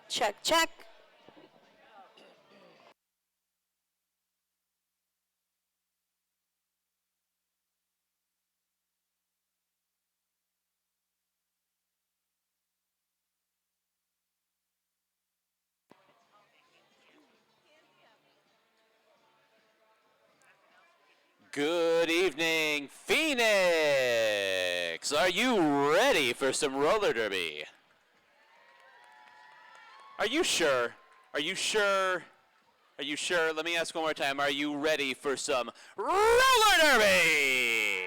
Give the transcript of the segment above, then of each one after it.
Check, check. Good evening, Phoenix! Are you ready for some roller derby? Are you sure? Are you sure? Are you sure? Let me ask one more time. Are you ready for some roller derby?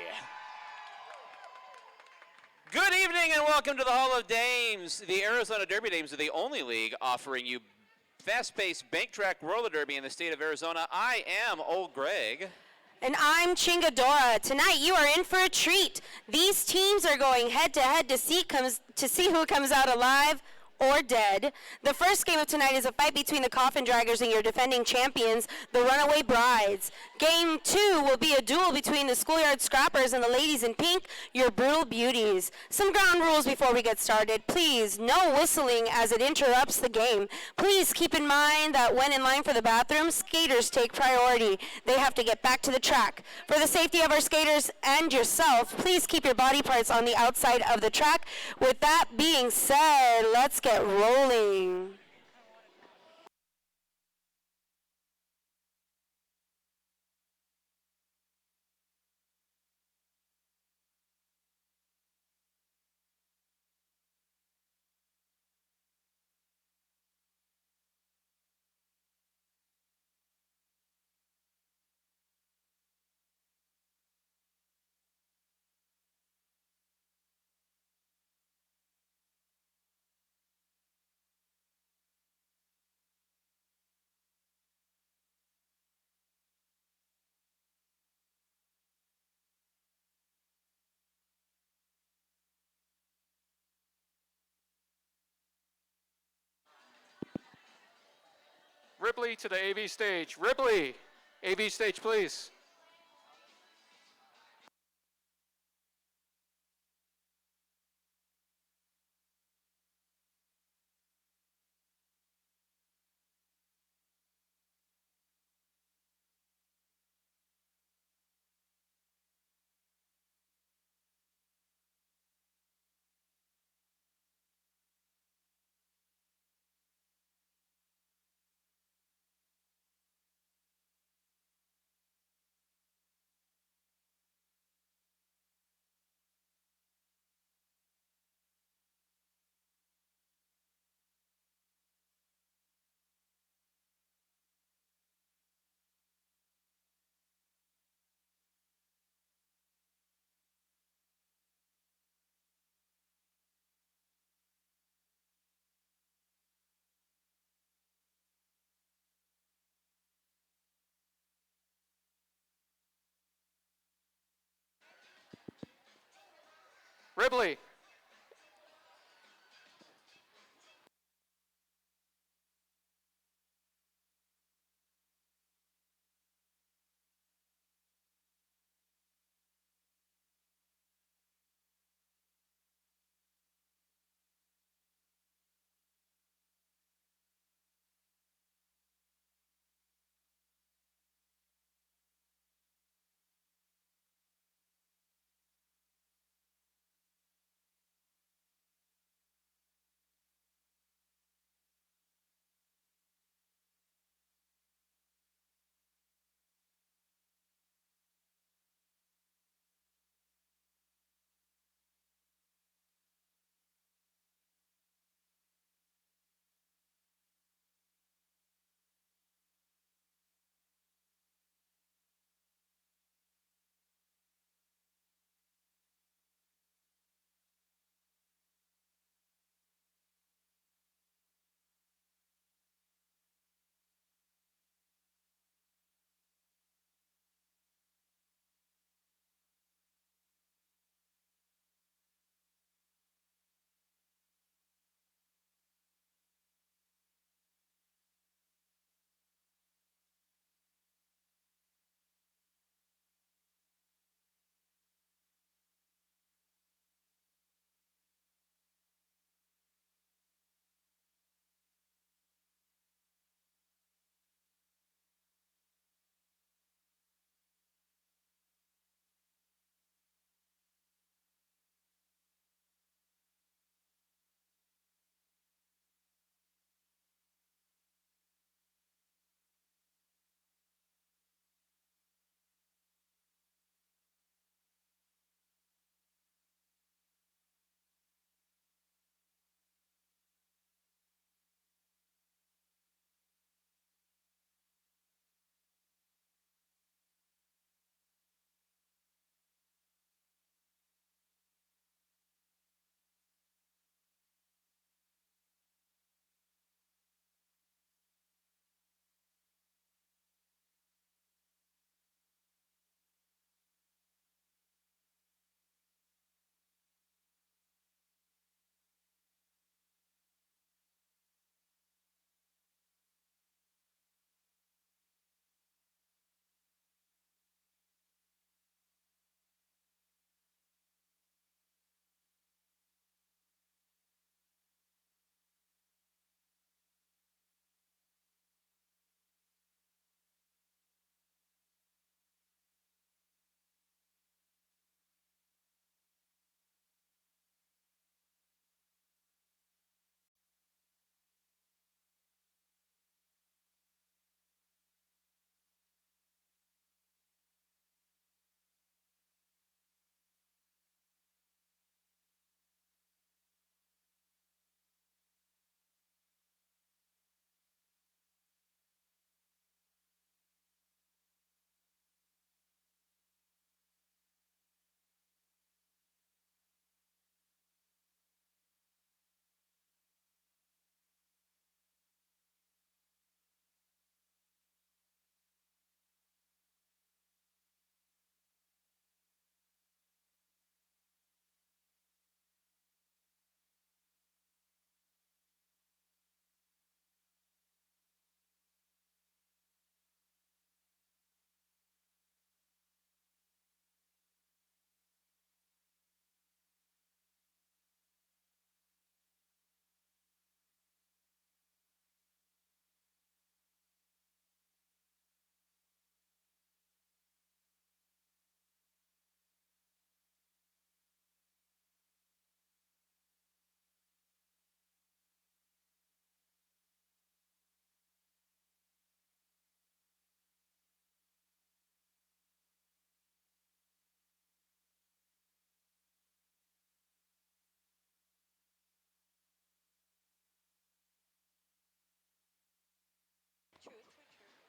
Good evening and welcome to the Hall of Dames. The Arizona Derby Dames are the only league offering you fast-paced bank track roller derby in the state of Arizona. I am Old Greg. And I'm Chingadora. Tonight you are in for a treat. These teams are going head-to-head to see who comes out alive or dead. The first game of tonight is a fight between the Coffin Draggers and your defending champions, the Runaway Brides. Game 2 will be a duel between the Schoolyard Scrappers and the Ladies in Pink, your Brutal Beauties. Some ground rules before we get started. Please, no whistling as it interrupts the game. Please keep in mind that when in line for the bathroom, skaters take priority. They have to get back to the track. For the safety of our skaters and yourself, please keep your body parts on the outside of the track. With that being said, let's get rolling. Ripley to the AV stage. Ripley, AV stage, please. Ripley.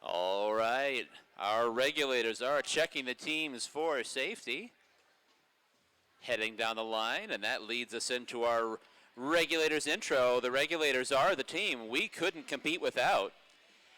All right. Our regulators are checking the teams for safety. Heading down the line, and that leads us into our Regulators Intro. The Regulators are the team we couldn't compete without.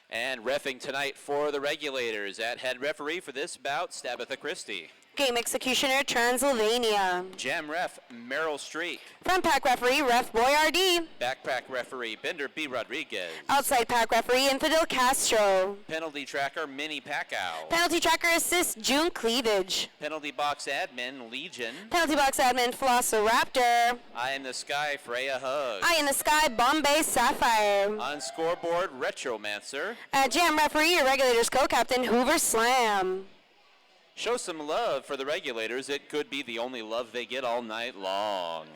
And reffing tonight for the Regulators at head referee for this bout, Tabitha Christie. Game executioner, Transylvania. Jam ref, Meryl Streak. Front pack referee, Ref Boyardee. Backpack referee, Bender B. Rodriguez. Outside pack referee, Infidel Castro. Penalty tracker, Minnie Packow. Penalty tracker assist, June Cleavage. Penalty box admin, Legion. Penalty box admin, Velociraptor. Eye in the sky, Freya Hug. Eye in the sky, Bombay Sapphire. On scoreboard, Retromancer. Jam referee, your Regulators co-captain, Hoover Slam. Show some love for the Regulators. It could be the only love they get all night long.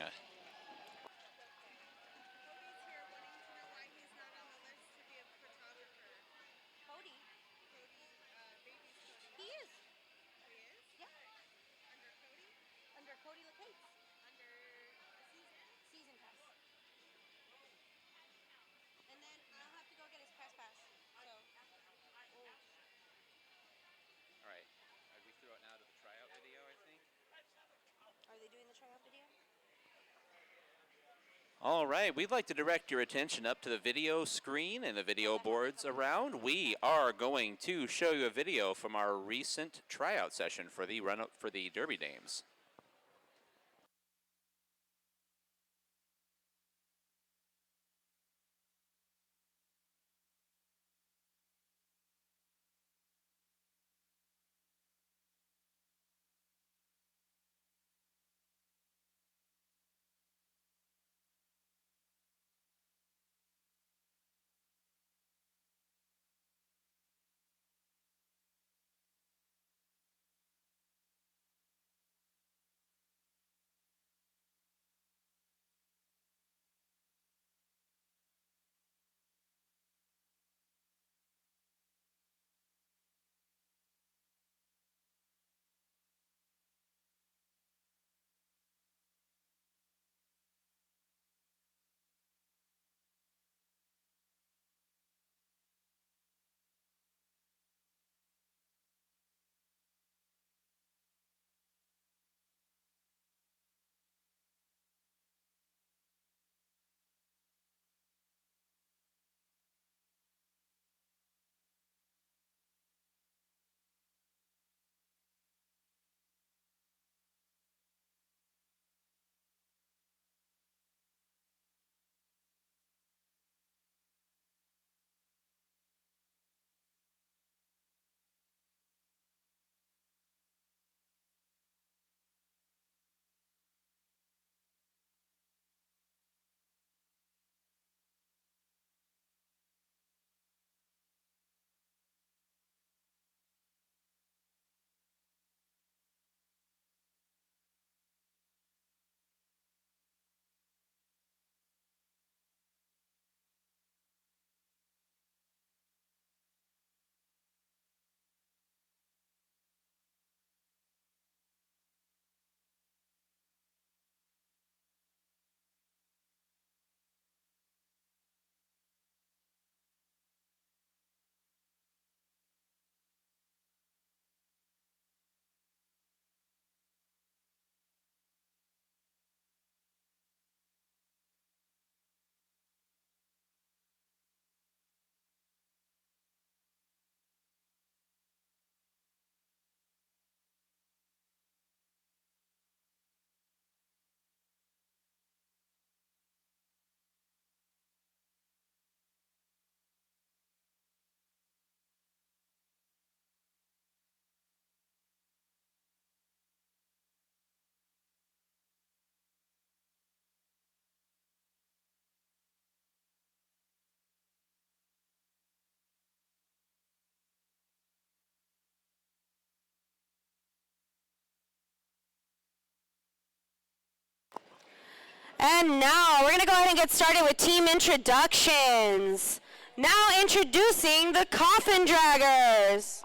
All right, we'd like to direct your attention up to the video screen and the video boards around. We are going to show you a video from our recent tryout session for the run-up for the Derby Dames. And now we're going to go ahead and get started with team introductions. Now introducing the Coffin Draggers.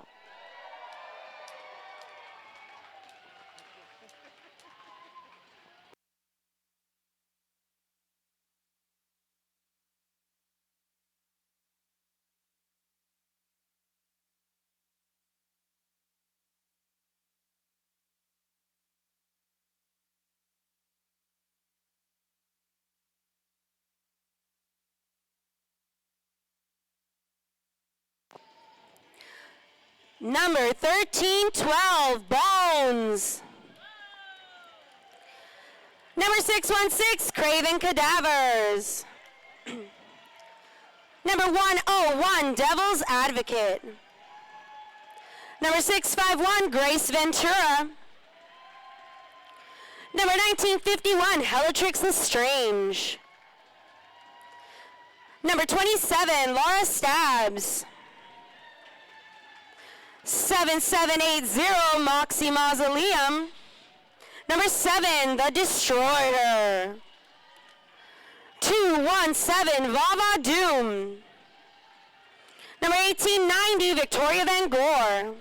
Number 1312, Bones. Number 616, Craven Cadavers. Number 101, Devil's Advocate. Number 651, Grace Ventura. Number 1951, Hellatrix Lestrange. Number 27, Laura Stabs. 7780, Moxie Mausoleum. Number 7, The Destroyer. 217, Vava Doom. Number 1890, Victoria Van Gore.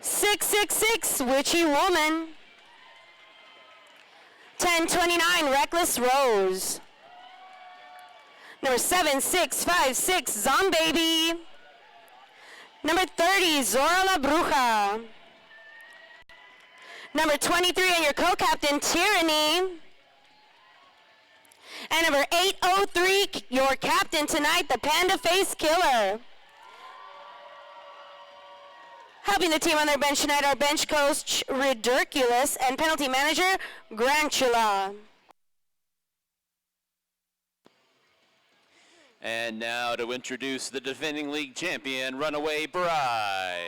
666, Witchy Woman. 1029, Reckless Rose. Number 7656, Zombaby. Number 30, Zora La Bruja. Number 23, and your co-captain, Tyranny. And number 803, your captain tonight, the Panda Face Killer. Helping the team on their bench tonight, our bench coach, Ridiculous, and penalty manager, Grantula. And now to introduce the defending league champion, Runaway Brides.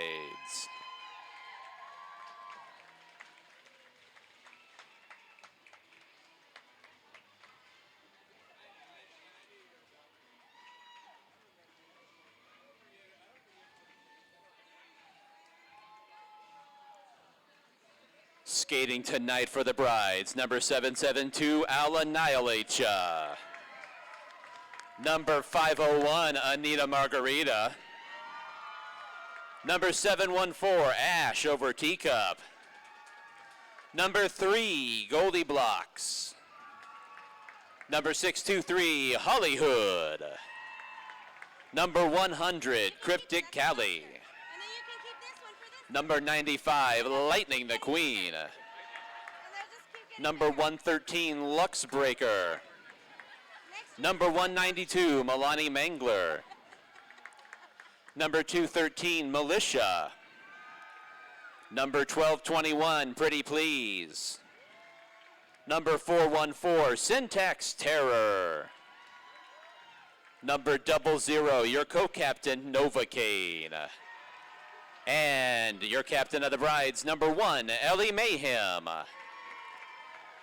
Skating tonight for the Brides, number 772, Al Annihilacha. Number 501, Anita Margarita. Number 714, Ash over Teacup. Number 3, Goldie Blocks. Number 623, Hollywood. Number 100, Cryptic Callie. Number 95, Lightning the Queen. Number 113, Lux Breaker. Number 192, Milani Mangler. Number 213, Militia. Number 1221, Pretty Please. Number 414, Syntax Terror. Number 00, your co-captain, Novocaine. And your captain of the Brides, number 1, Ellie Mayhem.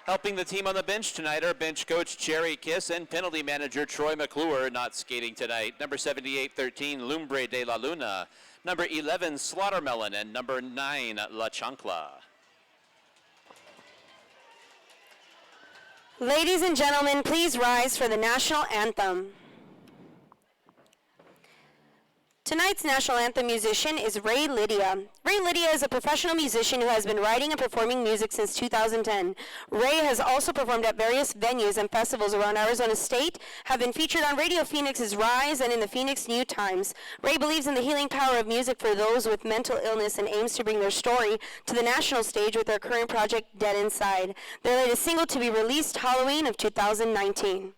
Helping the team on the bench tonight are bench coach Cherry Kiss and penalty manager Troy McClure, not skating tonight. Number 7813, Lumbre de la Luna. Number 11, Slaughtermelon. And number 9, La Chancla. Ladies and gentlemen, please rise for the national anthem. Tonight's national anthem musician is Ray Lydia. Ray Lydia is a professional musician who has been writing and performing music since 2010. Ray has also performed at various venues and festivals around Arizona State, have been featured on Radio Phoenix's Rise and in the Phoenix New Times. Ray believes in the healing power of music for those with mental illness and aims to bring their story to the national stage with their current project, Dead Inside. Their latest single to be released Halloween of 2019.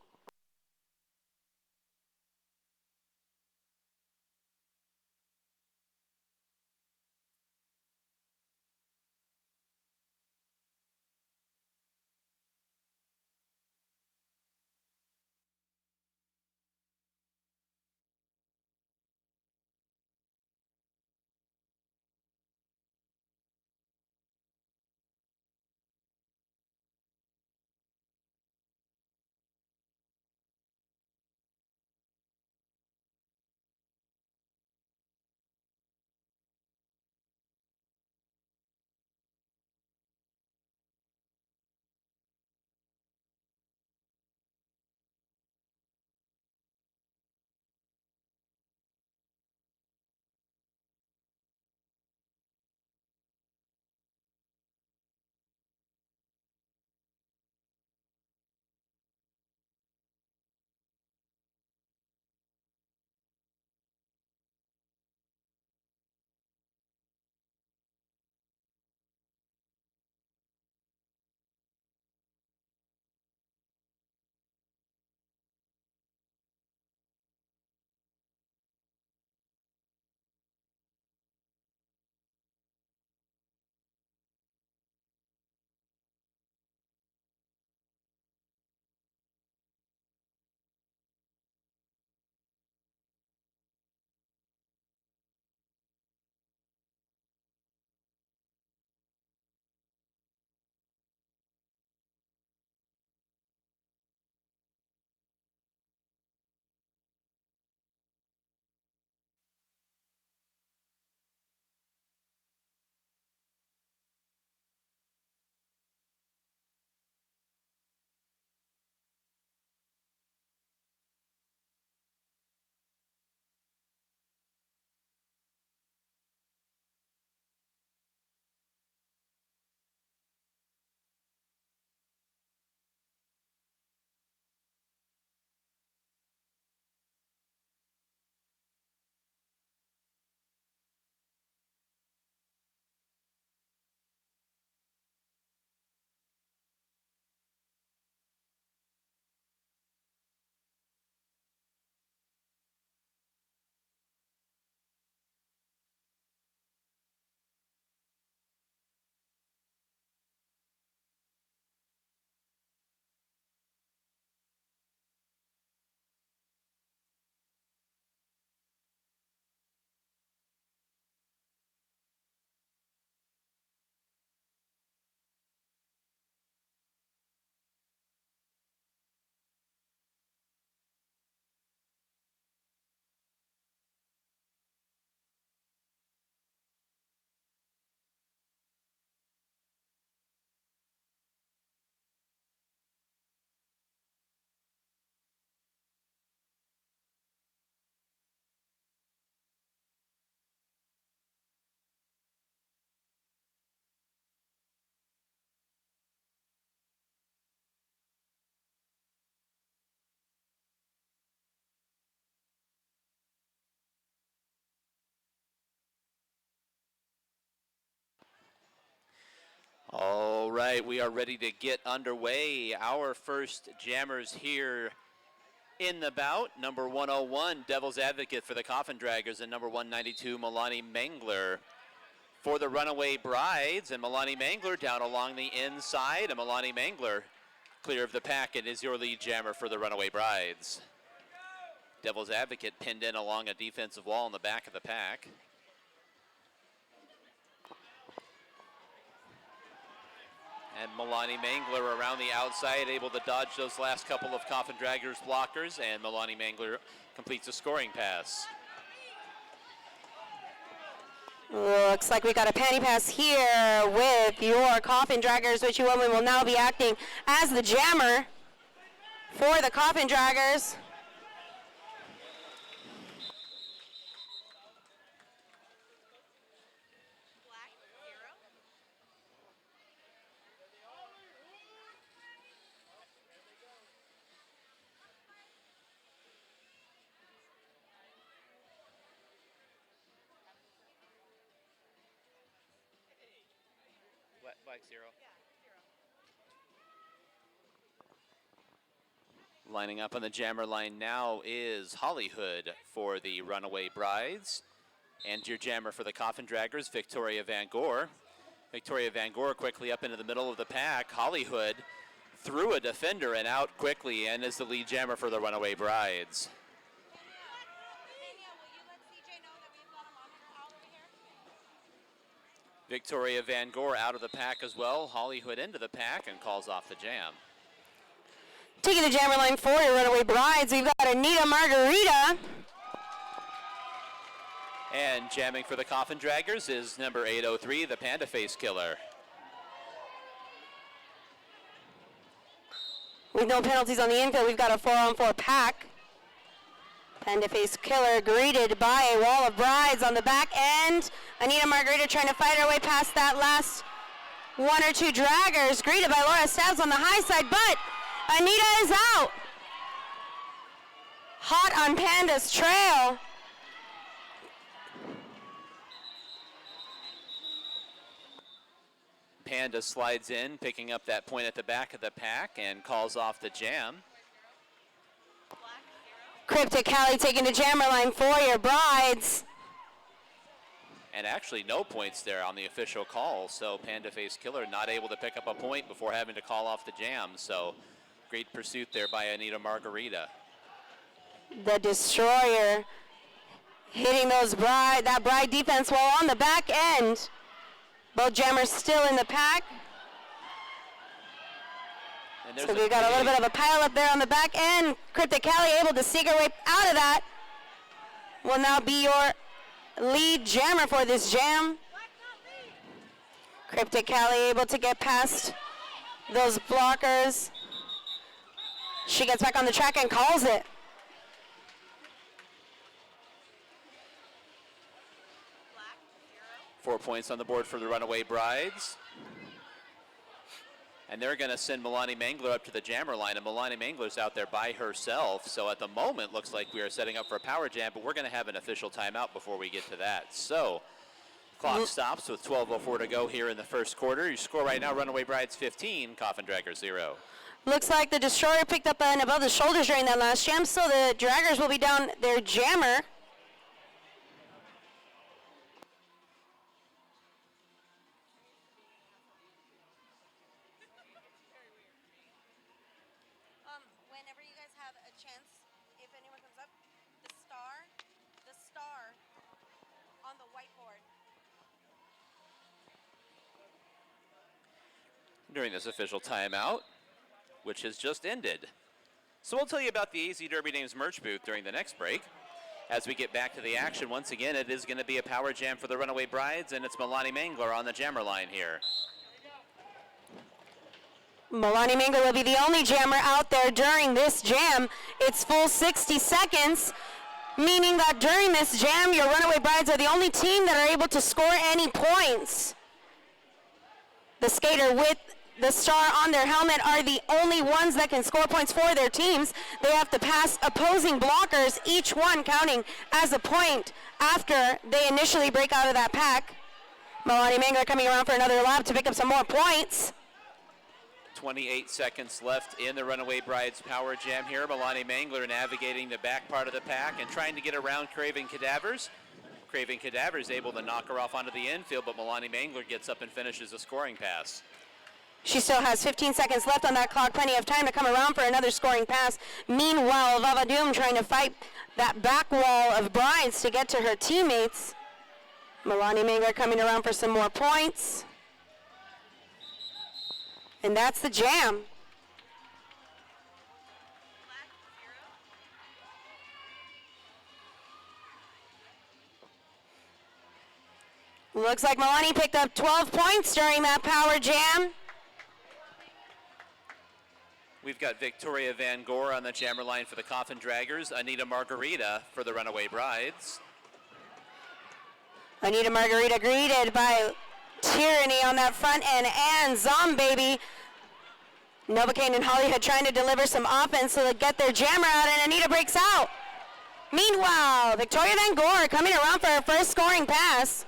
right, we are ready to get underway. Our first jammers here in the bout. Number 101, Devil's Advocate for the Coffin Draggers, and number 192, Milani Mangler for the Runaway Brides. And Milani Mangler down along the inside, and Milani Mangler clear of the pack and is your lead jammer for the Runaway Brides. Devil's Advocate pinned in along a defensive wall in the back of the pack. And Milani Mangler around the outside, able to dodge those last couple of Coffin Draggers blockers, and Milani Mangler completes a scoring pass. Looks like we got a panty pass here with your Coffin Draggers, which woman will now be acting as the jammer for the Coffin Draggers. Black 0. Lining up on the jammer line now is Hollywood for the Runaway Brides. And your jammer for the Coffin Draggers, Victoria Van Gore. Victoria Van Gore quickly up into the middle of the pack. Hollywood through a defender and out quickly, and is the lead jammer for the Runaway Brides. Victoria Van Gore out of the pack as well. Hollywood into the pack and calls off the jam. Taking the jammer line for your Runaway Brides, we've got Anita Margarita. And jamming for the Coffin Draggers is number 803, the Panda Face Killer. With no penalties on the infield, we've got a 4-on-4 pack. Panda Face Killer greeted by a wall of brides on the back end. Anita Margarita trying to fight her way past that last one or two draggers. Greeted by Laura Stabs on the high side, but Anita is out. Hot on Panda's trail. Panda slides in, picking up that point at the back of the pack and calls off the jam. Cryptic Callie taking the jammer line for your brides. And actually no points there on the official call, so Panda Face Killer not able to pick up a point before having to call off the jam. So great pursuit there by Anita Margarita. The Destroyer hitting that bride defense while on the back end. Both jammers still in the pack. So we got a little bit of a pile up there on the back end. Cryptic Callie able to sneak her way out of that. Will now be your lead jammer for this jam. Cryptic Callie able to get past those blockers. She gets back on the track and calls it. Four points on the board for the Runaway Brides. And they're going to send Milani Mangler up to the jammer line, and Milani Mangler's out there by herself. So at the moment, looks like we are setting up for a power jam, but we're going to have an official timeout before we get to that. So clock stops with 12:04 to go here in the first quarter. Your score right now, Runaway Brides 15, Coffin Draggers 0. Looks like the Destroyer picked up an above the shoulders during that last jam, so the Draggers will be down their jammer. Whenever you guys have a chance, if anyone comes up, the star on the whiteboard. During this official timeout, which has just ended. So we'll tell you about the AZ Derby Dames merch booth during the next break. As we get back to the action, once again, it is going to be a power jam for the Runaway Brides, and it's Milani Mangler on the jammer line here. Milani Mangler will be the only jammer out there during this jam. It's full 60 seconds, meaning that during this jam, your Runaway Brides are the only team that are able to score any points. The skater with the star on their helmet are the only ones that can score points for their teams. They have to pass opposing blockers, each one counting as a point after they initially break out of that pack. Milani Mangler coming around for another lap to pick up some more points. 28 seconds left in the Runaway Brides Power Jam here. Milani Mangler navigating the back part of the pack and trying to get around Craven Cadavers. Craven Cadavers able to knock her off onto the infield, but Milani Mangler gets up and finishes a scoring pass. She still has 15 seconds left on that clock, plenty of time to come around for another scoring pass. Meanwhile, Vavadoom trying to fight that back wall of Brides to get to her teammates. Milani Mangler coming around for some more points. And that's the jam. Looks like Milani picked up 12 points during that power jam. We've got Victoria Van Gore on the jammer line for the Coffin Draggers, Anita Margarita for the Runaway Brides. Anita Margarita greeted by Tyranny on that front end and Zombaby. Novocaine and Hollywood trying to deliver some offense so they get their jammer out, and Anita breaks out. Meanwhile, Victoria Van Gore coming around for her first scoring pass.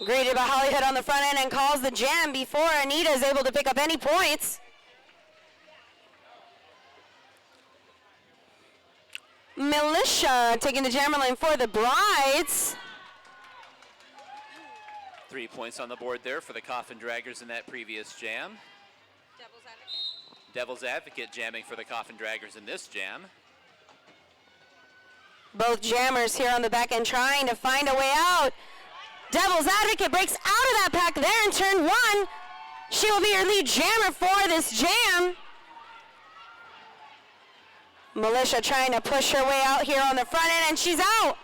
Greeted by Hollywood on the front end and calls the jam before Anita is able to pick up any points. Militia taking the jammer line for the Brides. 3 points on the board there for the Coffin Draggers in that previous jam. Devil's Advocate. Devil's Advocate jamming for the Coffin Draggers in this jam. Both jammers here on the back end trying to find a way out. Devil's Advocate breaks out of that pack there in turn one. She will be your lead jammer for this jam. Militia trying to push her way out here on the front end, and she's out.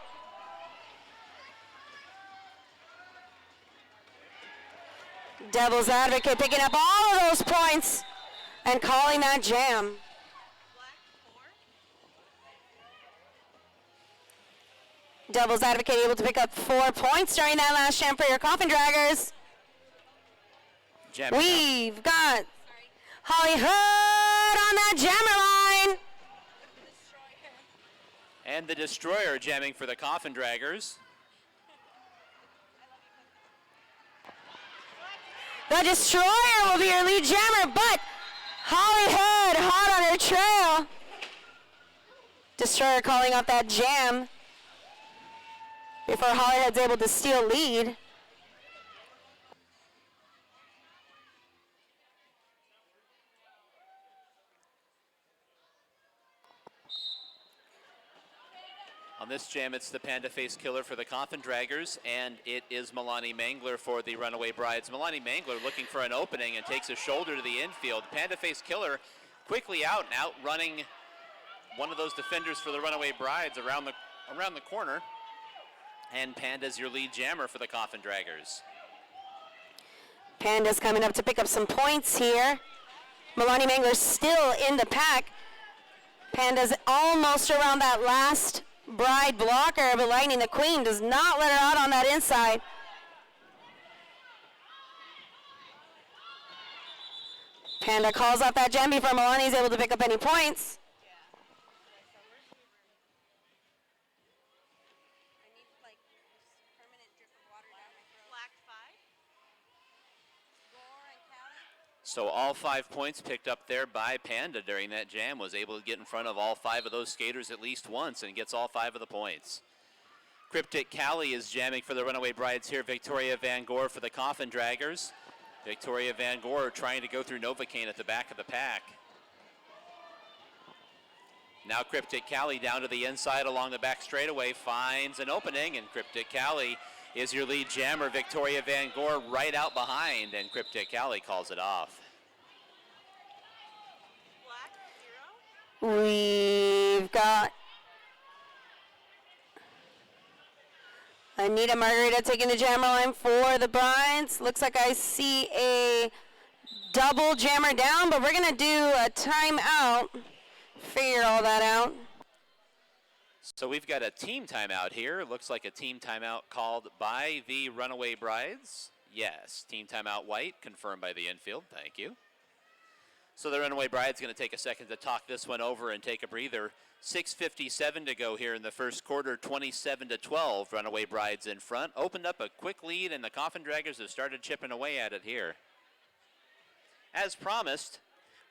Devil's Advocate picking up all of those points and calling that jam. Devil's Advocate able to pick up 4 points during that last jam for your Coffin Draggers. Jamming We've got Holly Hood on that jammer line. and the Destroyer jamming for the Coffin Draggers. The Destroyer will be your lead jammer, but Holly Hood hot on her trail. Destroyer calling off that jam before Holly Hood's able to steal lead. On this jam, it's the Panda Face Killer for the Coffin Draggers, and it is Milani Mangler for the Runaway Brides. Milani Mangler looking for an opening and takes a shoulder to the infield. Panda Face Killer quickly out and outrunning one of those defenders for the Runaway Brides around the corner. And Panda's your lead jammer for the Coffin Draggers. Panda's coming up to pick up some points here. Milani Mangler's still in the pack. Panda's almost around that last Bride blocker, but Lightning the Queen does not let her out on that inside. Panda calls off that jam before Milani's able to pick up any points. I need like permanent drip of water down my throat. Black 5. Gore and Callie. So all 5 points picked up there by Panda during that jam, was able to get in front of all 5 of those skaters at least once and gets all 5 of the points. Cryptic Callie is jamming for the Runaway Brides here. Victoria Van Gore for the Coffin Draggers. Victoria Van Gore trying to go through Novocaine at the back of the pack. Now Cryptic Callie down to the inside along the back straightaway, finds an opening, and Cryptic Callie is your lead jammer. Victoria Van Gore right out behind, and Cryptic Callie calls it off. Black 0. We've got Anita Margarita taking the jammer line for the Brides. Looks like I see a double jammer down, but we're going to do a timeout. Figure all that out. So we've got a team timeout here. Looks like a team timeout called by the Runaway Brides. Yes, team timeout white, confirmed by the infield. Thank you. So the Runaway Bride's going to take a second to talk this one over and take a breather. 6:57 to go here in the first quarter, 27-12. Runaway Brides in front. Opened up a quick lead, and the Coffin Draggers have started chipping away at it here. As promised,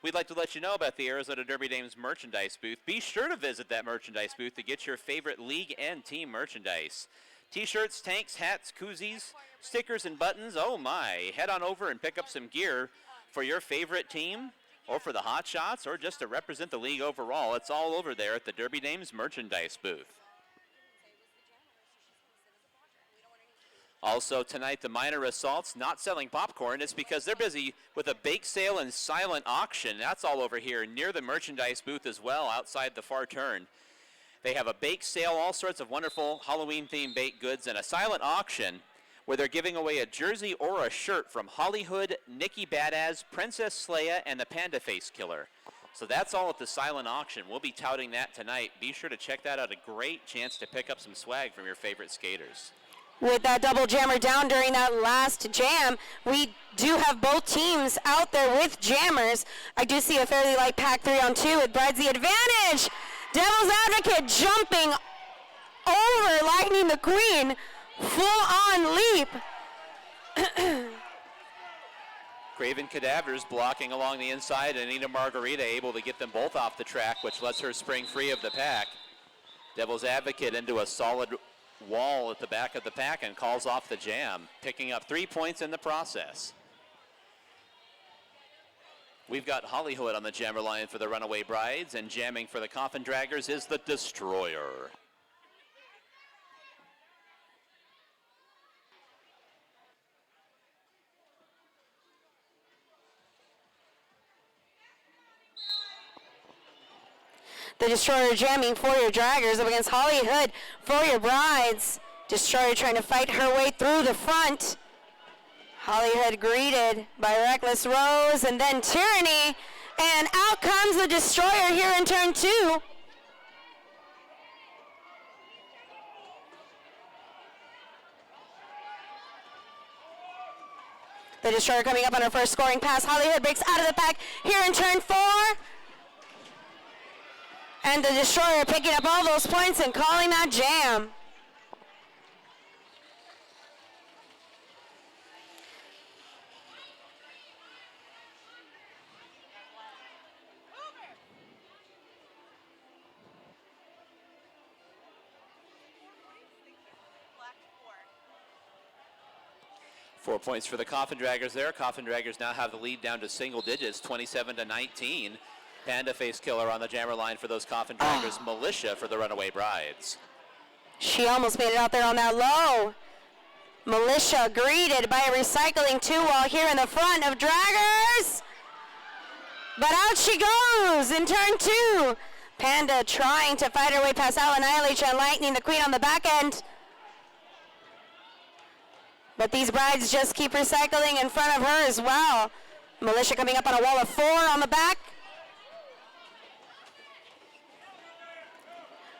we'd like to let you know about the Arizona Derby Dames merchandise booth. Be sure to visit that merchandise booth to get your favorite league and team merchandise. T-shirts, tanks, hats, koozies, stickers, and buttons. Oh my. Head on over and pick up some gear for your favorite team, or for the Hot Shots, or just to represent the league overall. It's all over there at the Derby Dames merchandise booth. Also tonight, the Minor Assaults not selling popcorn. It's because they're busy with a bake sale and silent auction. That's all over here near the merchandise booth as well, outside the far turn. They have a bake sale, all sorts of wonderful Halloween-themed baked goods, and a silent auction where they're giving away a jersey or a shirt from Hollywood, Nikki Badass, Princess Leia, and the Panda Face Killer. So that's all at the silent auction. We'll be touting that tonight. Be sure to check that out. A great chance to pick up some swag from your favorite skaters. With that double jammer down during that last jam, we do have both teams out there with jammers. I do see a fairly light pack 3-on-2 with Brides the advantage. Devil's Advocate jumping over Lightning the Queen. Full-on leap. Craven Cadavers blocking along the inside, and Anita Margarita able to get them both off the track, which lets her spring free of the pack. Devil's Advocate into a solid wall at the back of the pack and calls off the jam, picking up 3 points in the process. We've got Hollywood on the jammer line for the Runaway Brides, and jamming for the Coffin Draggers is the Destroyer. The Destroyer jamming for your Draggers up against Hollywood for your Brides. Destroyer trying to fight her way through the front. Hollywood greeted by Reckless Rose and then Tyranny. And out comes the Destroyer here in turn 2. The Destroyer coming up on her first scoring pass. Hollywood breaks out of the pack here in turn 4. And the Destroyer picking up all those points and calling that jam. Black 4. 4 points for the Coffin Draggers there. Coffin Draggers now have the lead down to single digits, 27-19. Panda Face Killer on the jammer line for those Coffin Draggers. Militia for the Runaway Brides. She almost made it out there on that low. Militia greeted by a recycling 2-wall here in the front of Draggers. But out she goes in turn 2. Panda trying to fight her way past Al Annihilation and Lightning the Queen on the back end. But these Brides just keep recycling in front of her as well. Militia coming up on a wall of 4 on the back.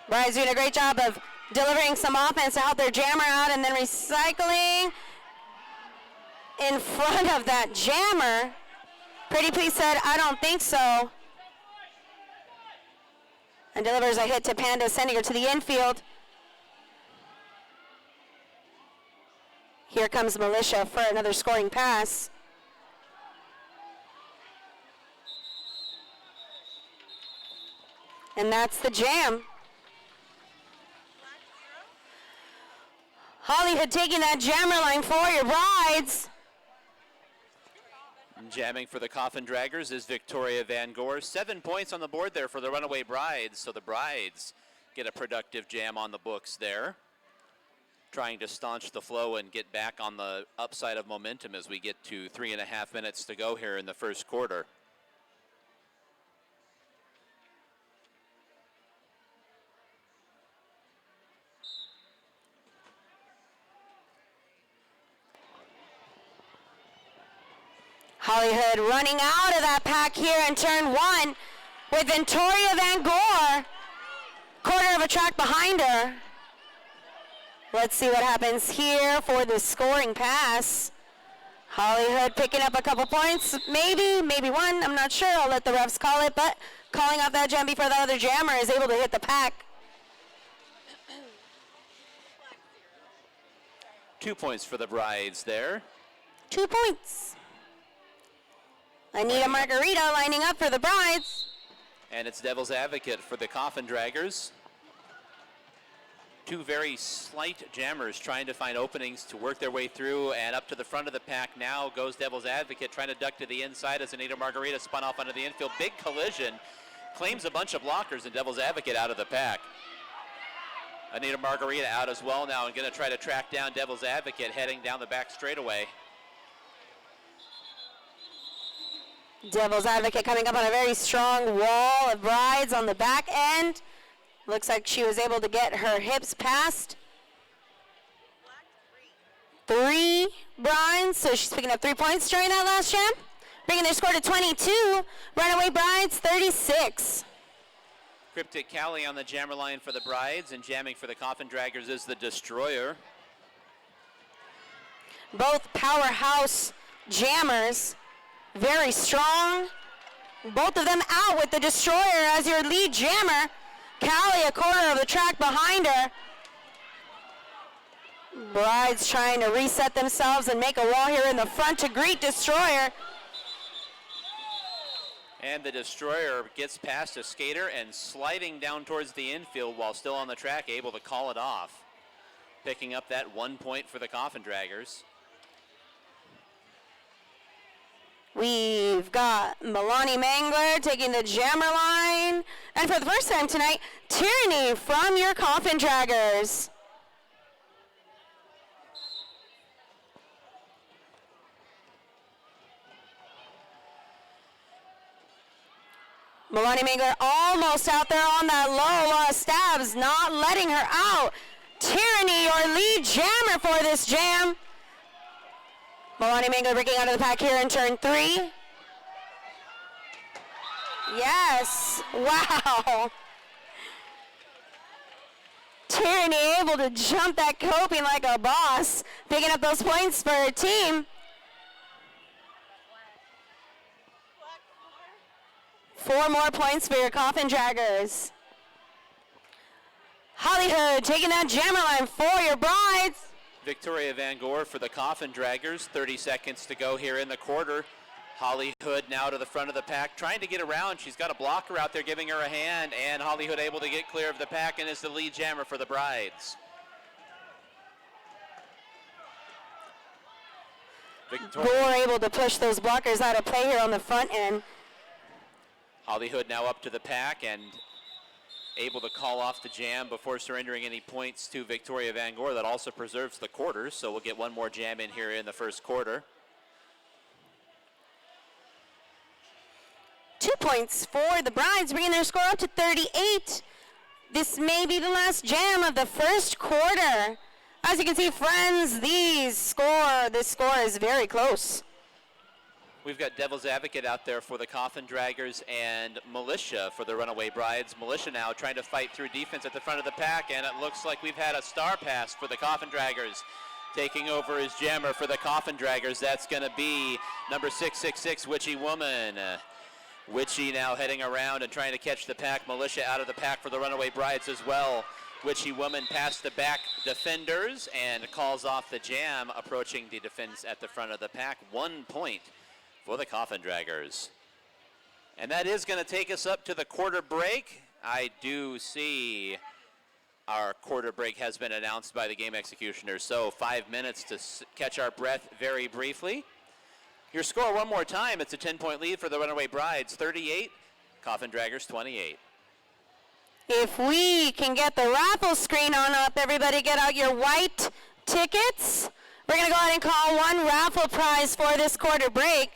Brides doing a great job of delivering some offense to help their jammer out and then recycling in front of that jammer. Pretty Please said, I don't think so. And delivers a hit to Panda, sending her to the infield. Here comes Militia for another scoring pass. And that's the jam. Hollywood taking that jammer line for your Brides. Jamming for the Coffin Draggers is Victoria Van Gore. 7 points on the board there for the Runaway Brides. So the Brides get a productive jam on the books there. Trying to staunch the flow and get back on the upside of momentum as we get to 3.5 minutes to go here in the first quarter. Hollywood running out of that pack here in turn 1 with Victoria Van Gore. Quarter of a track behind her. Let's see what happens here for the scoring pass. Hollywood picking up a couple points, maybe one, I'm not sure. I'll let the refs call it, but calling off that jam before that other jammer is able to hit the pack. 2 points for the Brides there. 2 points. Anita Margarita lining up for the Brides. And it's Devil's Advocate for the Coffin Draggers. Two very slight jammers trying to find openings to work their way through, and up to the front of the pack now goes Devil's Advocate, trying to duck to the inside as Anita Margarita spun off onto the infield. Big collision, claims a bunch of blockers, and Devil's Advocate out of the pack. Anita Margarita out as well now, and going to try to track down Devil's Advocate heading down the back straightaway. Devil's Advocate coming up on a very strong wall of Brides on the back end. Looks like she was able to get her hips past 3 Brides, so she's picking up 3 points during that last jam, bringing their score to 22. Runaway Brides 36. Cryptic Callie on the jammer line for the Brides, and jamming for the Coffin Draggers is the Destroyer. Both powerhouse jammers, very strong. Both of them out with the Destroyer as your lead jammer. Callie a quarter of the track behind her. Brides trying to reset themselves and make a wall here in the front to greet Destroyer. And the Destroyer gets past a skater and sliding down towards the infield while still on the track, able to call it off. Picking up that 1 point for the Coffin Draggers. We've got Milani Mangler taking the jammer line. And for the first time tonight, Tyranny from your Coffin Draggers. Milani Mangler almost out there on that low stabs, not letting her out. Tyranny, your lead jammer for this jam. Milani Mangler breaking out of the pack here in turn 3. Yes, wow. Tyranny able to jump that coping like a boss, picking up those points for her team. 4 more points for your Coffin Draggers. Hollywood taking that jammer line for your Brides. Victoria Van Gore for the Coffin Draggers. 30 seconds to go here in the quarter. Hollywood now to the front of the pack, trying to get around. She's got a blocker out there giving her a hand, and Hollywood able to get clear of the pack and is the lead jammer for the Brides. Gore able to push those blockers out of play here on the front end. Hollywood now up to the pack and able to call off the jam before surrendering any points to Victoria Van Gore. That also preserves the quarters, so we'll get one more jam in here in the first quarter. 2 points for the Brides, bringing their score up to 38. This may be the last jam of the first quarter. As you can see, friends, this score is very close. We've got Devil's Advocate out there for the Coffin Draggers and Militia for the Runaway Brides. Militia now trying to fight through defense at the front of the pack, and it looks like we've had a star pass for the Coffin Draggers. Taking over as jammer for the Coffin Draggers, that's going to be number 666, Witchy Woman. Witchy now heading around and trying to catch the pack. Militia out of the pack for the Runaway Brides as well. Witchy Woman past the back defenders and calls off the jam, approaching the defense at the front of the pack. 1 point for the Coffin Draggers. And that is going to take us up to the quarter break. I do see our quarter break has been announced by the game executioner, so 5 minutes to catch our breath very briefly. Your score one more time, it's a 10-point lead for the Runaway Brides, 38, Coffin Draggers 28. If we can get the raffle screen on up, everybody get out your white tickets. We're going to go ahead and call one raffle prize for this quarter break.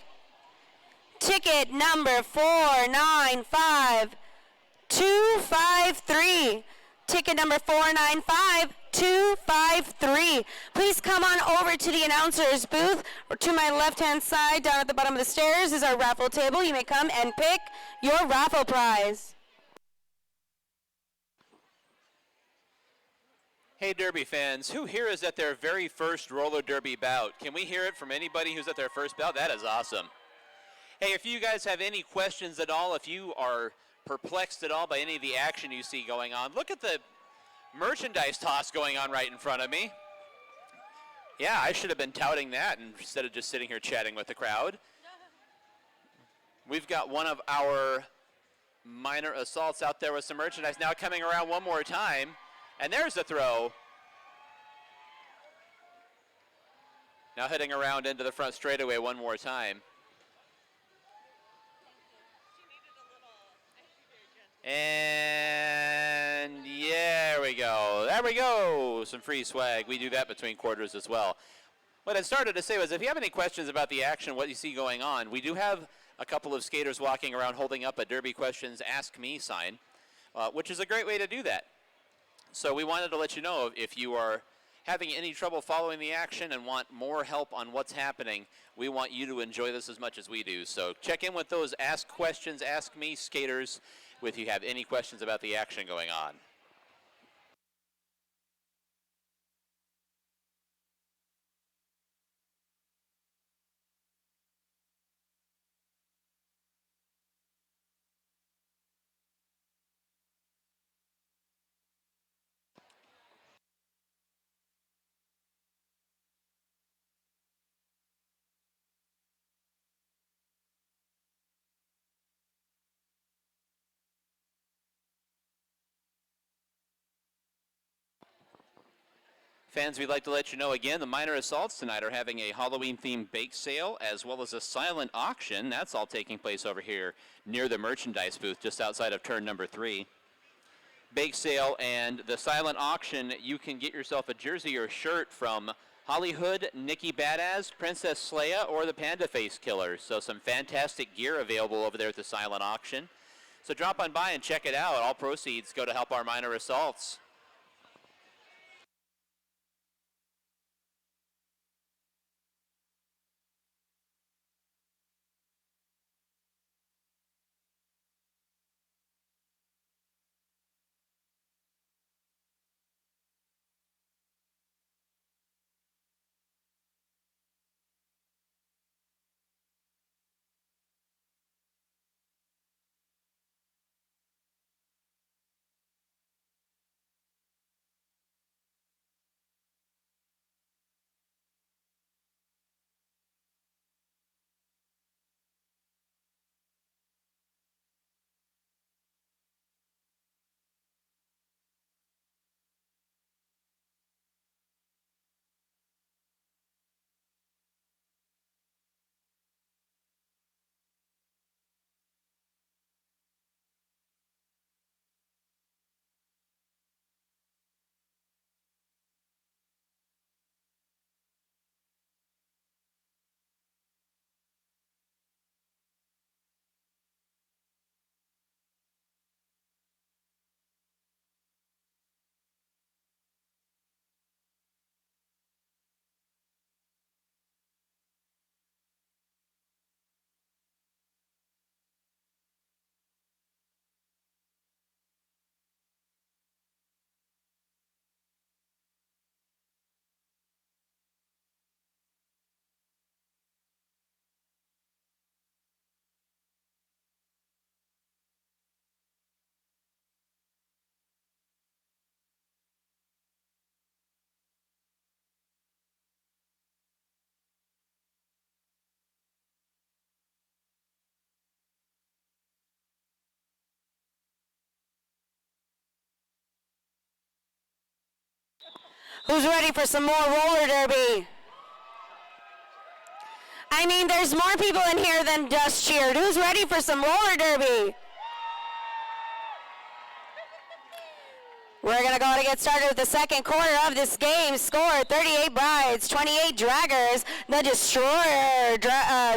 Ticket number 495253. Ticket number 495253. Please come on over to the announcer's booth, or to my left-hand side down at the bottom of the stairs is our raffle table. You may come and pick your raffle prize. Hey, Derby fans, who here is at their very first roller derby bout? Can we hear it from anybody who's at their first bout? That is awesome. Hey, if you guys have any questions at all, if you are perplexed at all by any of the action you see going on, look at the merchandise toss going on right in front of me. Yeah, I should have been touting that instead of just sitting here chatting with the crowd. We've got one of our minor assaults out there with some merchandise now coming around one more time. And there's the throw. Now heading around into the front straightaway one more time. And yeah, there we go. There we go. Some free swag. We do that between quarters as well. What I started to say was if you have any questions about the action, what you see going on, we do have a couple of skaters walking around holding up a Derby Questions Ask Me sign, which is a great way to do that. So we wanted to let you know if you are having any trouble following the action and want more help on what's happening, we want you to enjoy this as much as we do. So check in with those Ask Questions, Ask Me skaters if you have any questions about the action going on. Fans, we'd like to let you know again, the minor assaults tonight are having a Halloween-themed bake sale as well as a silent auction. That's all taking place over here near the merchandise booth just outside of turn number 3. Bake sale and the silent auction, you can get yourself a jersey or shirt from Hollywood, Nikki Badass, Princess Leia, or the Panda Face Killer. So some fantastic gear available over there at the silent auction. So drop on by and check it out. All proceeds go to help our minor assaults. Who's ready for some more roller derby? I mean, there's more people in here than just cheered. Who's ready for some roller derby? We're going to go to get started with the second quarter of this game. Score 38 Brides, 28 Draggers. The Destroyer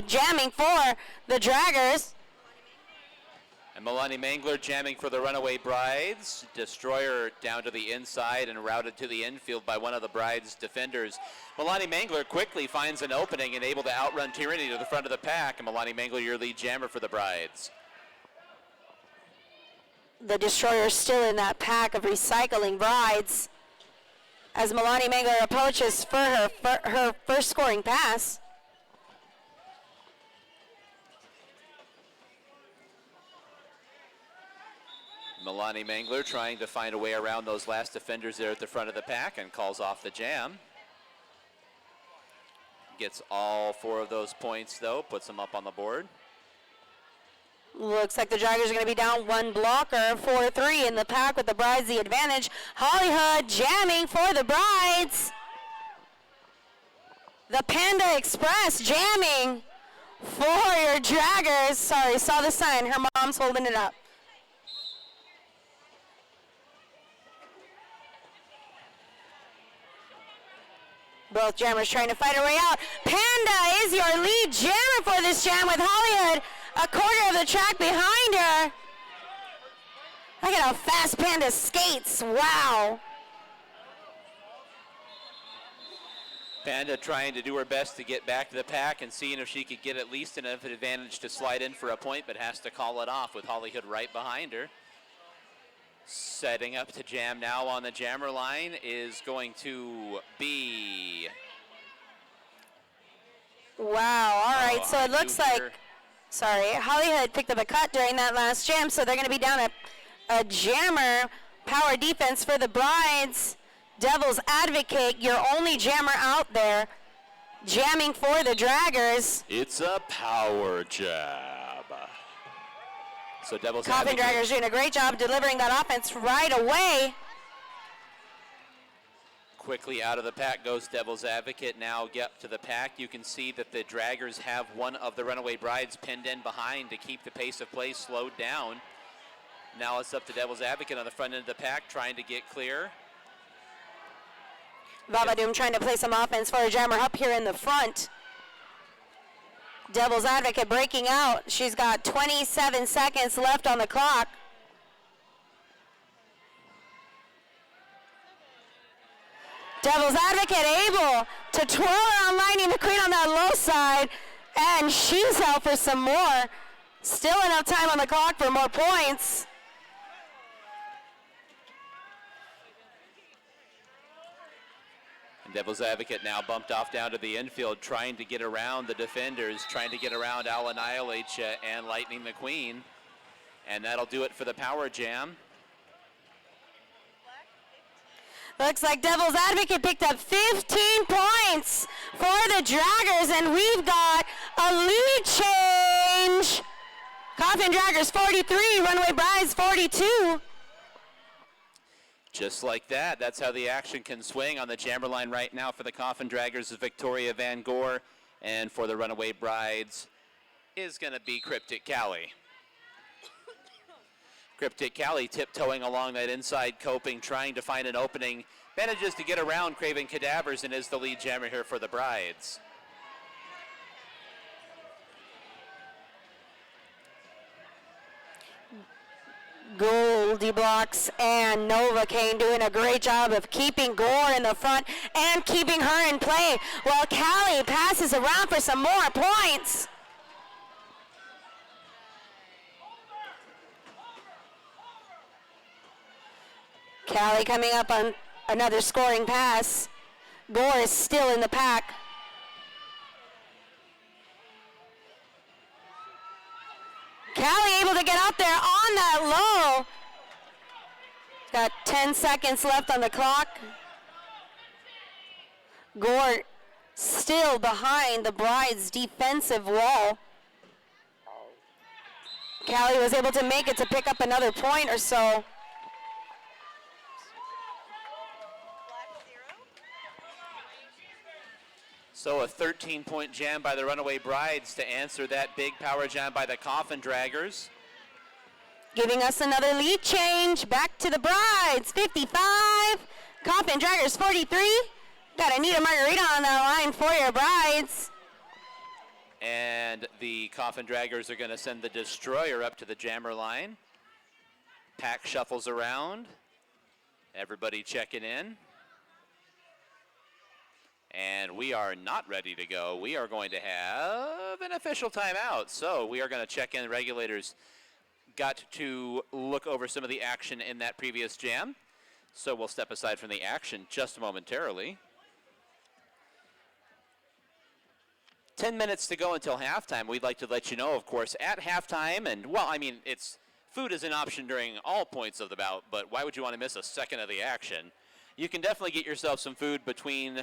jamming for the Draggers. And Milani Mangler jamming for the Runaway Brides. Destroyer down to the inside and routed to the infield by one of the Brides' defenders. Milani Mangler quickly finds an opening and able to outrun Tyranny to the front of the pack. And Milani Mangler, your lead jammer for the Brides. The Destroyer still in that pack of recycling Brides. as Milani Mangler approaches for her first scoring pass. Milani Mangler trying to find a way around those last defenders there at the front of the pack and calls off the jam. Gets all 4 of those points though, puts them up on the board. Looks like the Draggers are going to be down 1 blocker, 4-3 in the pack with the Brides the advantage. Hollywood jamming for the Brides. The Panda Express jamming for your Draggers. Sorry, saw the sign. Her mom's holding it up. Both jammers trying to fight her way out. Panda is your lead jammer for this jam with Hollywood a quarter of the track behind her. Look at how fast Panda skates. Wow. Panda trying to do her best to get back to the pack and seeing if she could get at least enough advantage to slide in for a point, but has to call it off with Hollywood right behind her. Setting up to jam now on the jammer line is going to be... Wow, all right, so it looks like, sorry, Hollywood picked up a cut during that last jam, so they're going to be down a jammer. Power defense for the Brides. Devil's Advocate, your only jammer out there, jamming for the Draggers. It's a power jab. So Devil's Coffin Advocate Draggers doing a great job delivering that offense right away. quickly out of the pack goes Devil's Advocate. Now get to the pack. You can see that the Draggers have one of the Runaway Brides pinned in behind to keep the pace of play slowed down. Now it's up to Devil's Advocate on the front end of the pack trying to get clear. Vabadoom trying to play some offense for a jammer up here in the front. Devil's Advocate breaking out. She's got 27 seconds left on the clock. Devil's Advocate able to twirl around Lightning McQueen on that low side, and she's out for some more. Still enough time on the clock for more points. Devil's Advocate now bumped off down to the infield, trying to get around the defenders, trying to get around Al Annihilate and Lightning McQueen. And that'll do it for the power jam. Looks like Devil's Advocate picked up 15 points for the Draggers, and we've got a lead change. Coffin Draggers 43, Runaway Brides 42. Just like that, that's how the action can swing on the jammer line right now. For the Coffin Draggers is Victoria Van Gore, and for the Runaway Brides is going to be Cryptic Callie. Cryptic Callie tiptoeing along that inside coping, trying to find an opening. Manages to get around Craven Cadavers and is the lead jammer here for the Brides. Goldie Blocks and Novocaine doing a great job of keeping Gore in the front and keeping her in play while Callie passes around for some more points. Callie coming up on another scoring pass. Gore is still in the pack. Callie able to get out there on that low. Got 10 seconds left on the clock. Gore still behind the Bride's defensive wall. Callie was able to make it to pick up another point or so. So a 13-point jam by the Runaway Brides to answer that big power jam by the Coffin Draggers. Giving us another lead change. Back to the Brides, 55. Coffin Draggers, 43. Got Anita Margarita on that line for your Brides. And the Coffin Draggers are going to send the Destroyer up to the jammer line. Pack shuffles around. Everybody checking in. And we are not ready to go. We are going to have an official timeout. So we are going to check in. Regulators got to look over some of the action in that previous jam. So we'll step aside from the action just momentarily. 10 minutes to go until halftime. We'd like to let you know, of course, at halftime, and, well, I mean, food is an option during all points of the bout, but why would you want to miss a second of the action? You can definitely get yourself some food between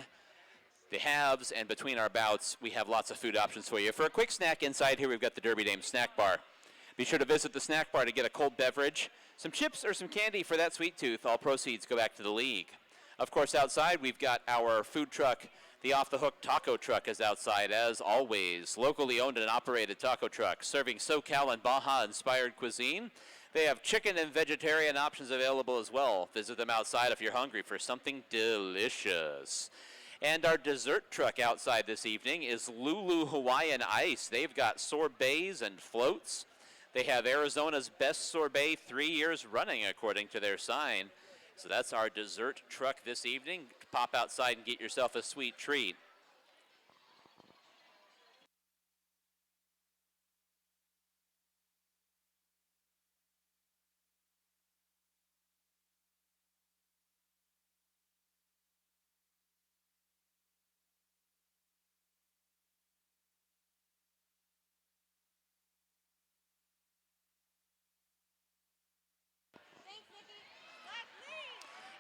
the halves and between our bouts. We have lots of food options for you. For a quick snack inside here, we've got the Derby Dame Snack Bar. Be sure to visit the snack bar to get a cold beverage, some chips or some candy for that sweet tooth. All proceeds go back to the league. Of course, outside, we've got our food truck. The Off the Hook Taco Truck is outside, as always. Locally owned and operated taco truck, serving SoCal and Baja-inspired cuisine. They have chicken and vegetarian options available as well. Visit them outside if you're hungry for something delicious. And our dessert truck outside this evening is Lulu Hawaiian Ice. They've got sorbets and floats. They have Arizona's best sorbet 3 years running, according to their sign. So that's our dessert truck this evening. Pop outside and get yourself a sweet treat.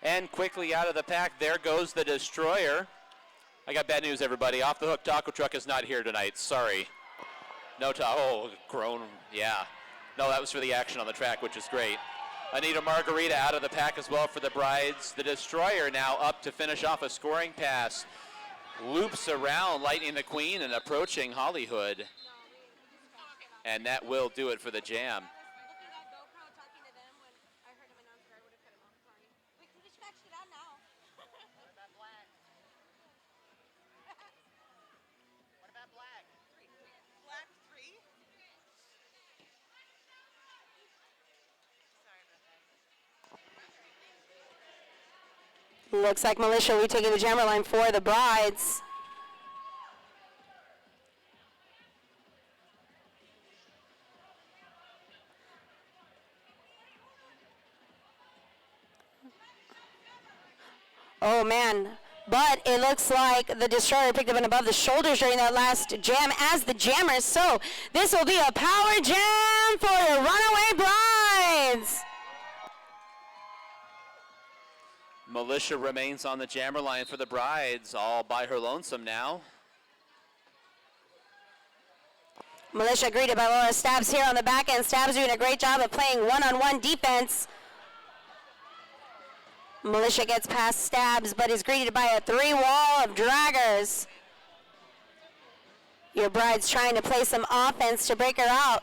And quickly out of the pack, there goes the Destroyer. I got bad news, everybody. Off the Hook Taco Truck is not here tonight. Sorry. No oh, grown, yeah. No, that was for the action on the track, which is great. Anita Margarita out of the pack as well for the Brides. The Destroyer now up to finish off a scoring pass. Loops around Lightning McQueen and approaching Hollywood. And that will do it for the jam. Looks like Militia will be taking the jammer line for the Brides. Oh man, but it looks like the Destroyer picked up and above the shoulders during that last jam as the jammer. So this will be a power jam for the Runaway Brides. Militia remains on the jammer line for the Brides, all by her lonesome now. Militia greeted by Laura Stabs here on the back end. Stabs doing a great job of playing one-on-one defense. Militia gets past Stabs, but is greeted by a three-wall of Draggers. Your Bride's trying to play some offense to break her out.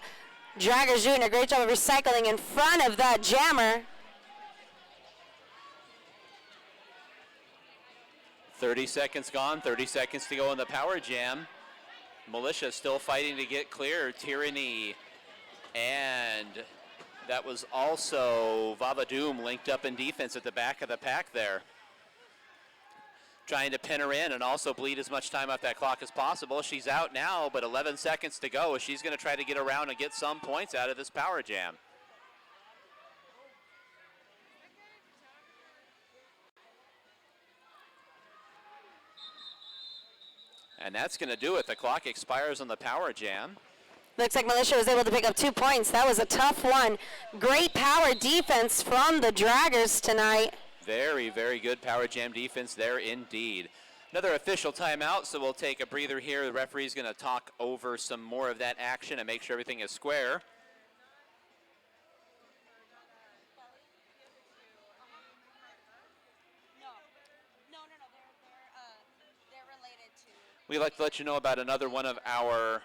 Draggers doing a great job of recycling in front of that jammer. 30 seconds gone, 30 seconds to go in the power jam. Militia still fighting to get clear. Tyranny, and that was also Vava Doom linked up in defense at the back of the pack there. Trying to pin her in and also bleed as much time off that clock as possible. She's out now, but 11 seconds to go. She's going to try to get around and get some points out of this power jam. And that's going to do it. The clock expires on the power jam. Looks like Militia was able to pick up 2 points. That was a tough one. Great power defense from the Draggers tonight. Very, very good power jam defense there indeed. Another official timeout, so we'll take a breather here. The referee's going to talk over some more of that action and make sure everything is square. We'd like to let you know about another one of our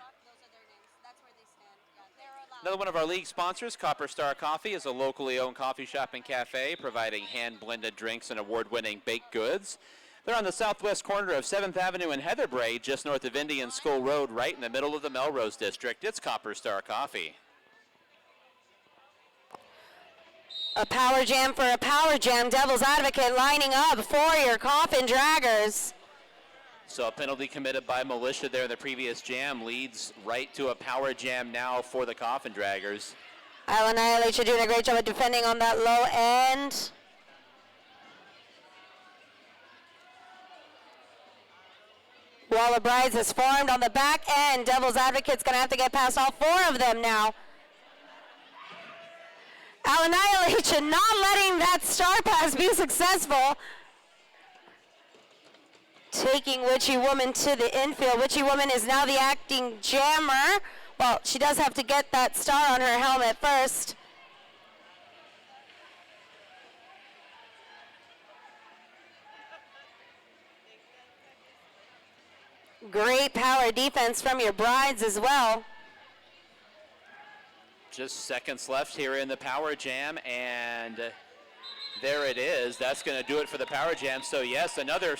league sponsors. Copper Star Coffee is a locally owned coffee shop and cafe providing hand-blended drinks and award-winning baked goods. They're on the southwest corner of 7th Avenue and Heatherbrae, just north of Indian School Road, right in the middle of the Melrose District. It's Copper Star Coffee. A power jam for a power jam. Devil's Advocate lining up for your Coffin Draggers. So a penalty committed by Militia there in the previous jam leads right to a power jam now for the Coffin Draggers. I'll Annihilate you doing a great job of defending on that low end. wall of brides is formed on the back end. Devil's Advocate's going to have to get past all 4 of them now. Annihilation not letting that star pass be successful. Taking Witchy Woman to the infield. Witchy Woman is now the acting jammer. Well, she does have to get that star on her helmet first. Great power defense from your brides as well. Just seconds left here in the power jam, and there it is. That's going to do it for the power jam. So yes, another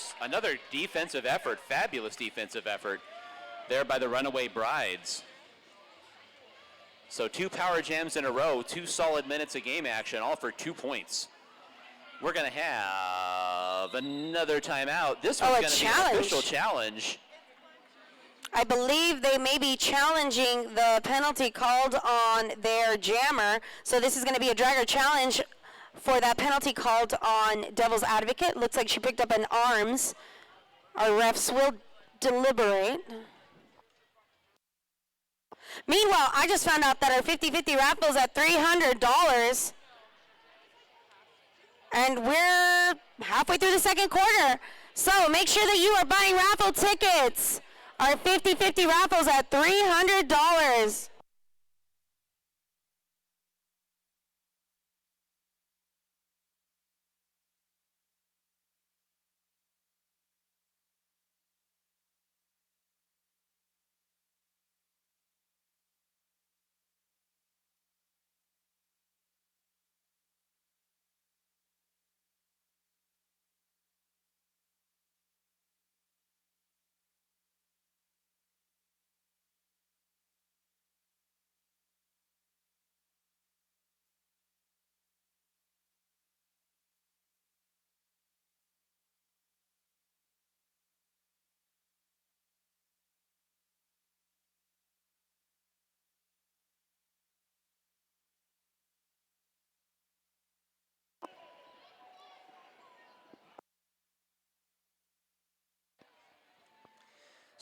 defensive effort, fabulous defensive effort there by the Runaway Brides. So 2 power jams in a row, 2 solid minutes of game action, all for 2 points. We're going to have another timeout. This one's going to be an official challenge. I believe they may be challenging the penalty called on their jammer. So this is going to be a dragger challenge for that penalty called on Devil's Advocate. Looks like she picked up an arms. Our refs will deliberate. Meanwhile, I just found out that our 50-50 raffle is at $300. And we're halfway through the second quarter. So make sure that you are buying raffle tickets. Our 50-50 raffles at $300.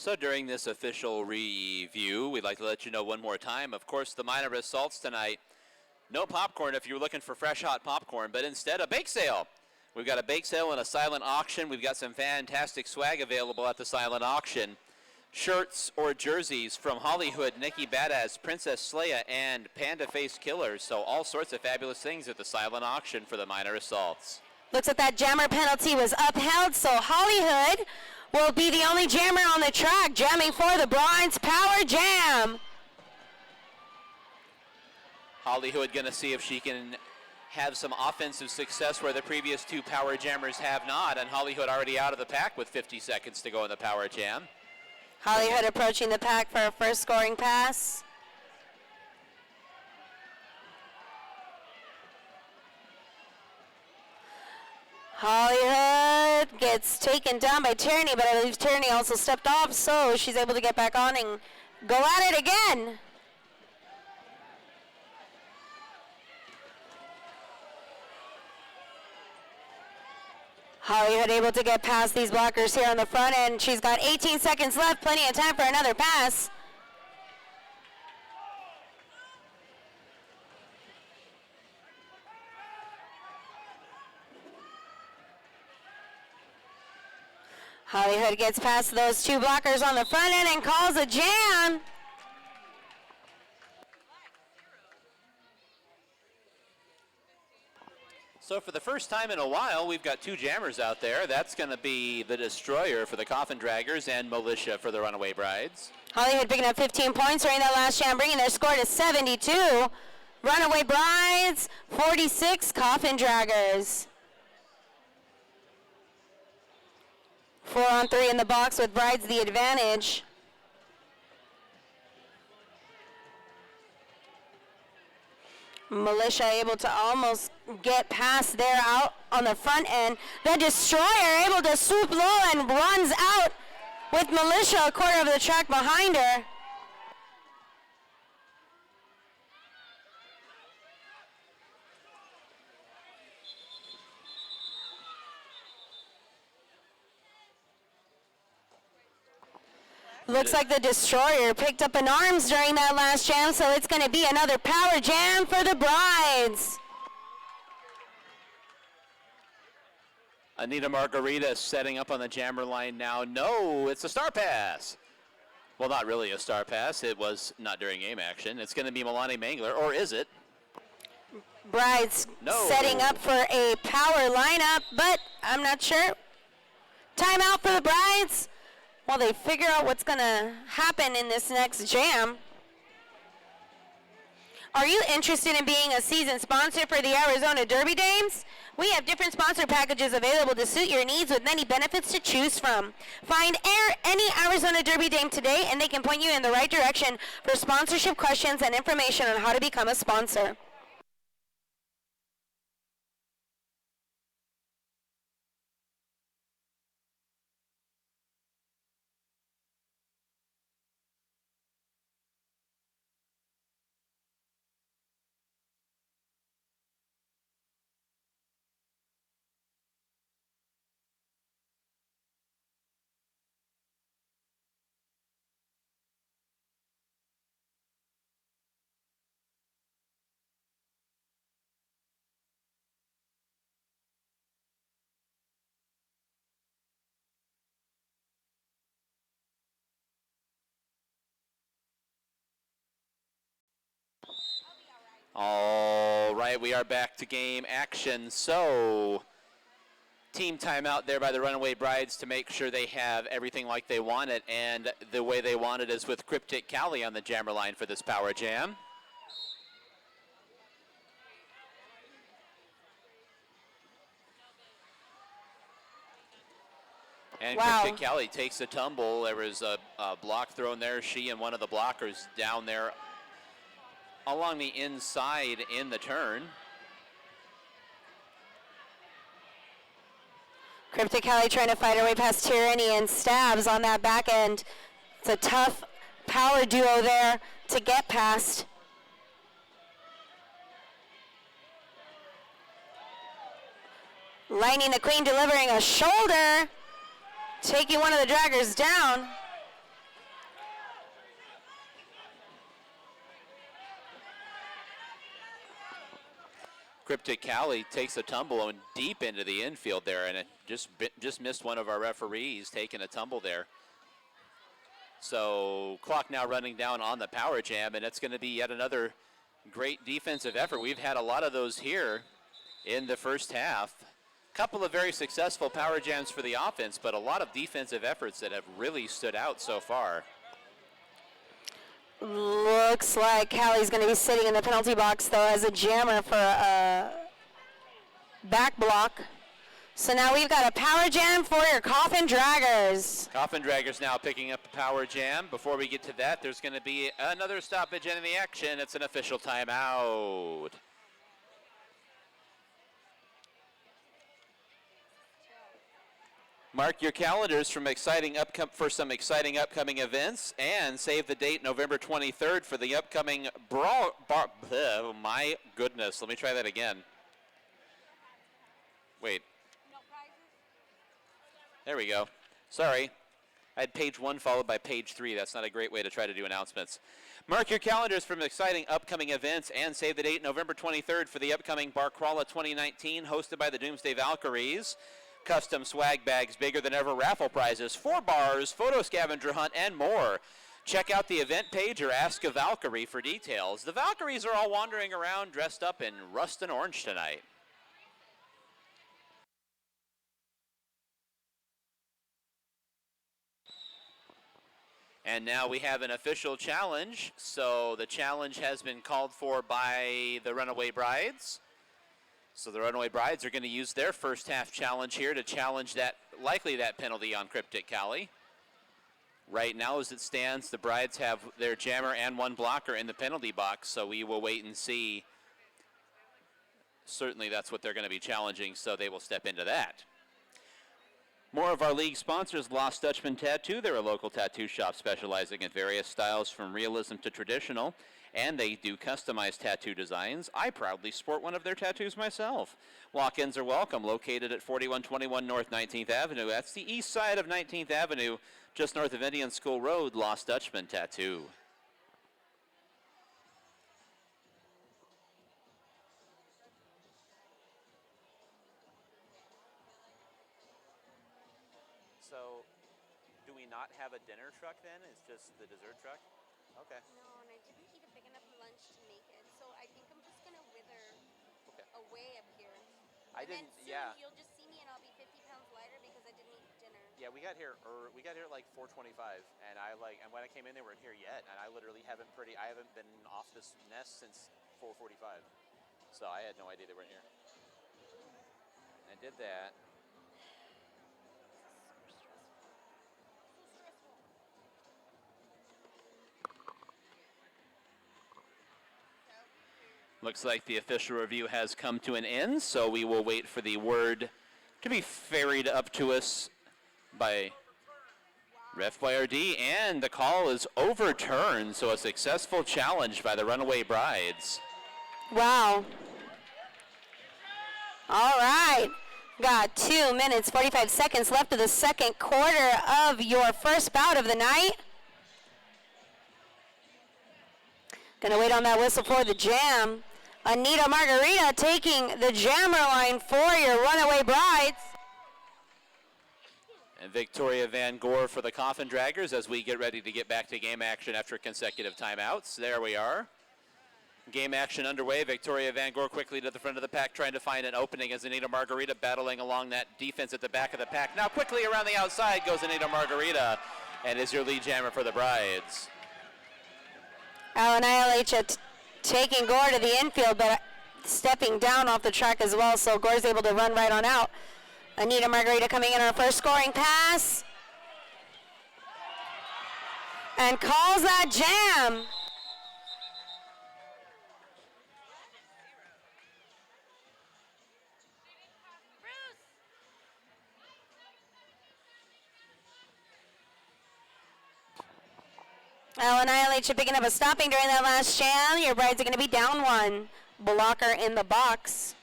So during this official review, we'd like to let you know one more time, of course, the minor results tonight. No popcorn if you're looking for fresh, hot popcorn, but instead a bake sale. We've got a bake sale and a silent auction. We've got some fantastic swag available at the silent auction. Shirts or jerseys from Hollywood, Nikki Badass, Princess Leia, and Panda Face Killers. So all sorts of fabulous things at the silent auction for the minor assaults. Looks like that jammer penalty was upheld, so Hollywood will be the only jammer on the track, jamming for the Brides Power Jam. Hollywood going to see if she can have some offensive success where the previous 2 power jammers have not, and Hollywood already out of the pack with 50 seconds to go in the power jam. Hollywood approaching the pack for a first scoring pass. Hollywood gets taken down by Tierney, but I believe Tierney also stepped off, so she's able to get back on and go at it again. Hollywood able to get past these blockers here on the front end. She's got 18 seconds left, plenty of time for another pass. Hollywood gets past those 2 blockers on the front end and calls a jam. So for the first time in a while, we've got 2 jammers out there. That's going to be the Destroyer for the Coffin Draggers and Militia for the Runaway Brides. Hollywood picking up 15 points during that last jam, bringing their score to 72. Runaway Brides, 46, Coffin Draggers. 4-on-3 in the box with Brides the advantage. Militia able to almost get past there out on the front end. The Destroyer able to swoop low and runs out with Militia a quarter of the track behind her. Looks like the Destroyer picked up an arms during that last jam, so it's going to be another power jam for the Brides. Anita Margarita setting up on the jammer line now. No, it's a star pass. Well, not really a star pass. It was not during game action. It's going to be Milani Mangler, or is it? Brides No. setting up for a power lineup, but I'm not sure. Timeout for the Brides while they figure out what's going to happen in this next jam. Are you interested in being a season sponsor for the Arizona Derby Dames? We have different sponsor packages available to suit your needs with many benefits to choose from. Find any Arizona Derby Dame today and they can point you in the right direction for sponsorship questions and information on how to become a sponsor. All right, we are back to game action. So, team timeout there by the Runaway Brides to make sure they have everything like they want it. And the way they want it is with Cryptic Callie on the jammer line for this power jam. And Wow. Cryptic Callie takes a tumble. There was a block thrown there. She and one of the blockers down there along the inside in the turn. Cryptic Callie trying to fight her way past Tyranny and stabs on that back end. It's a tough power duo there to get past. Lightning the Queen delivering a shoulder, taking one of the draggers down. Cryptic Callie takes a tumble and deep into the infield there, and it just missed one of our referees taking a tumble there. So clock now running down on the power jam, and it's going to be yet another great defensive effort. We've had a lot of those here in the first half. Couple of very successful power jams for the offense, but a lot of defensive efforts that have really stood out so far. Looks like Callie's going to be sitting in the penalty box, though, as a jammer for a back block. So now we've got a power jam for your Coffin Draggers. Coffin Draggers now picking up the power jam. Before we get to that, there's going to be another stoppage in the action. It's an official timeout. Mark your calendars for some exciting upcoming events, and save the date November 23rd for the upcoming oh my goodness, let me try that again. Wait. No prizes? There we go. Sorry. I had page 1 followed by page 3. That's not a great way to try to do announcements. Mark your calendars for exciting upcoming events and save the date November 23rd for the upcoming Bar Crawler 2019 hosted by the Doomsday Valkyries. Custom swag bags, bigger than ever raffle prizes, 4 bars, photo scavenger hunt, and more. Check out the event page or ask a Valkyrie for details. The Valkyries are all wandering around dressed up in rust and orange tonight. And now we have an official challenge. So the challenge has been called for by the Runaway Brides. So the Runaway Brides are going to use their first half challenge here to challenge that penalty on Cryptic Callie. Right now as it stands, the Brides have their jammer and 1 blocker in the penalty box, so we will wait and see. Certainly that's what they're going to be challenging, so they will step into that. More of our league sponsors, Lost Dutchman Tattoo. They're a local tattoo shop specializing in various styles from realism to traditional. and they do customized tattoo designs. I proudly sport one of their tattoos myself. Walk-ins are welcome, located at 4121 North 19th Avenue. That's the east side of 19th Avenue, just north of Indian School Road, Lost Dutchman Tattoo. So, do we not have a dinner truck then? It's just the dessert truck? Okay. No, and I didn't eat a big enough lunch to make it, so I think I'm just gonna wither away up here. I And then didn't. soon Yeah. you'll just see me and I'll be 50 pounds lighter because I didn't eat dinner. Yeah, we got here at like 4:25, and and when I came in, they weren't here yet, and I literally haven't been off this nest since 4:45, so I had no idea they weren't here. And did that. Looks like the official review has come to an end, so we will wait for the word to be ferried up to us by Ref Boyardee, and the call is overturned, so a successful challenge by the Runaway Brides. Wow. All right. Got 2 minutes, 45 seconds left of the second quarter of your first bout of the night. Gonna wait on that whistle for the jam. Anita Margarita taking the jammer line for your Runaway Brides. And Victoria Van Gore for the Coffin Draggers as we get ready to get back to game action after consecutive timeouts. There we are. Game action underway. Victoria Van Gore quickly to the front of the pack trying to find an opening as Anita Margarita battling along that defense at the back of the pack. Now quickly around the outside goes Anita Margarita and is your lead jammer for the Brides. Alan ILH taking Gore to the infield, but stepping down off the track as well, so Gore's able to run right on out. Anita Margarita coming in on her first scoring pass. And calls that jam. Alan ILH picking up a stopping during that last jam. Your Brides are going to be down one. Blocker in the box.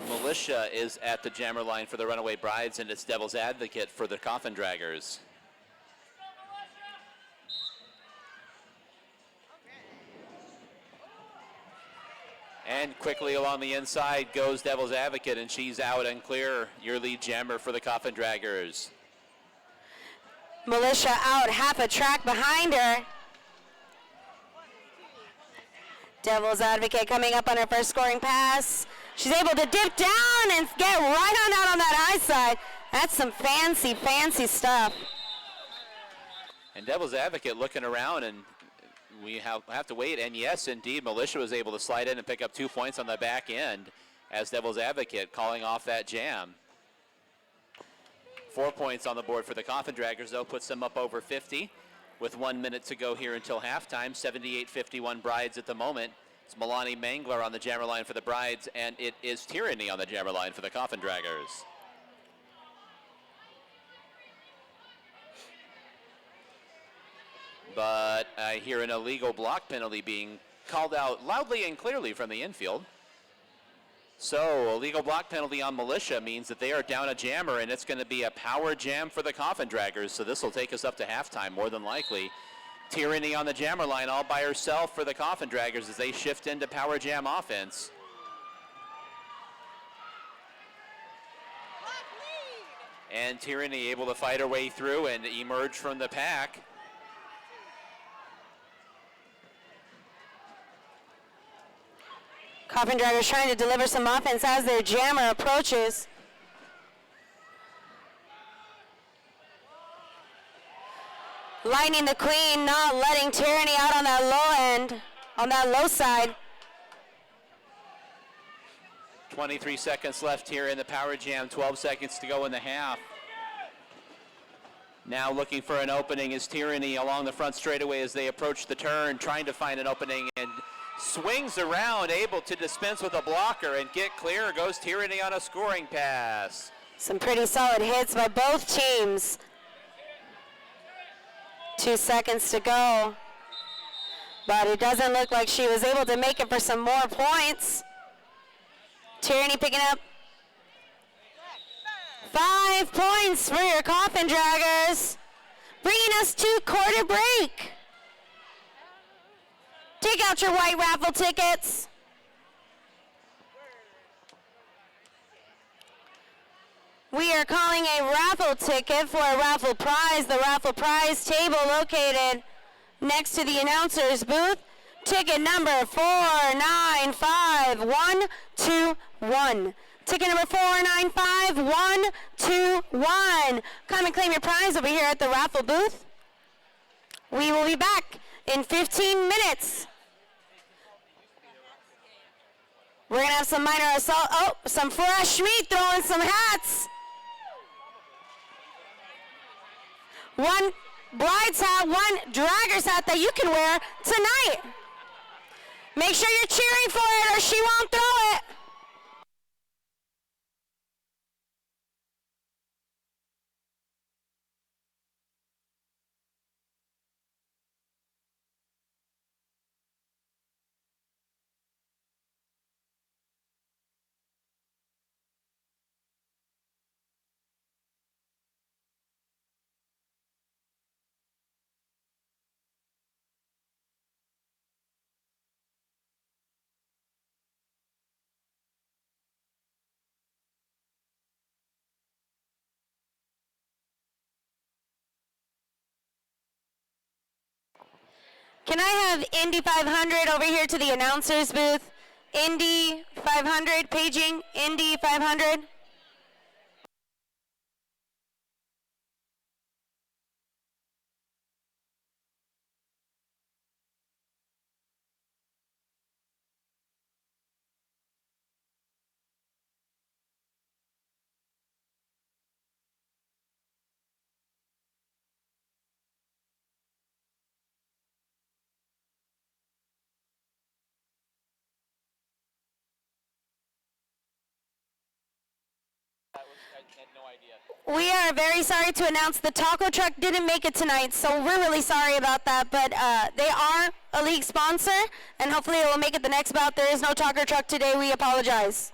Militia is at the jammer line for the Runaway Brides, and it's Devil's Advocate for the Coffin Draggers. And quickly along the inside goes Devil's Advocate, and she's out and clear. Your lead jammer for the Coffin Draggers. Militia out half a track behind her. Devil's Advocate coming up on her first scoring pass. She's able to dip down and get right on out on that high side. That's some fancy, fancy stuff. And Devil's Advocate looking around, and we have to wait. And yes, indeed, Militia was able to slide in and pick up 2 points on the back end as Devil's Advocate calling off that jam. 4 points on the board for the Coffin Draggers, though, puts them up over 50 with 1 minute to go here until halftime. 78-51 Brides at the moment. It's Milani Mangler on the jammer line for the Brides, and it is Tyranny on the jammer line for the Coffin Draggers. But I hear an illegal block penalty being called out loudly and clearly from the infield. So, a legal block penalty on Militia means that they are down a jammer, and it's going to be a power jam for the Coffin Draggers, so this will take us up to halftime, more than likely. Tyranny on the jammer line all by herself for the Coffin Draggers as they shift into power jam offense. And Tyranny able to fight her way through and emerge from the pack. Coffin Draggers trying to deliver some offense as their jammer approaches. Lightning the Queen, not letting Tyranny out on that low end, on that low side. 23 seconds left here in the power jam, 12 seconds to go in the half. Now looking for an opening is Tyranny along the front straightaway as they approach the turn, trying to find an opening, and swings around, able to dispense with a blocker and get clear. Goes Tyranny on a scoring pass. Some pretty solid hits by both teams. 2 seconds to go. But it doesn't look like she was able to make it for some more points. Tierney picking up 5 points for your Coffin Draggers, bringing us to quarter break. Take out your white raffle tickets. We are calling a raffle ticket for a raffle prize. The raffle prize table located next to the announcer's booth. Ticket number 495121. Ticket number 495121. Come and claim your prize over here at the raffle booth. We will be back in 15 minutes. We're going to have some minor assault. Oh, some fresh meat throwing some hats. One bride's hat, one dragger's hat that you can wear tonight. Make sure you're cheering for it or she won't throw it. Can I have Indy 500 over here to the announcer's booth? Indy 500, paging Indy 500. I had no idea. We are very sorry to announce the taco truck didn't make it tonight, so we're really sorry about that, but they are a league sponsor, and hopefully it will make it the next bout. There is no taco truck today. We apologize.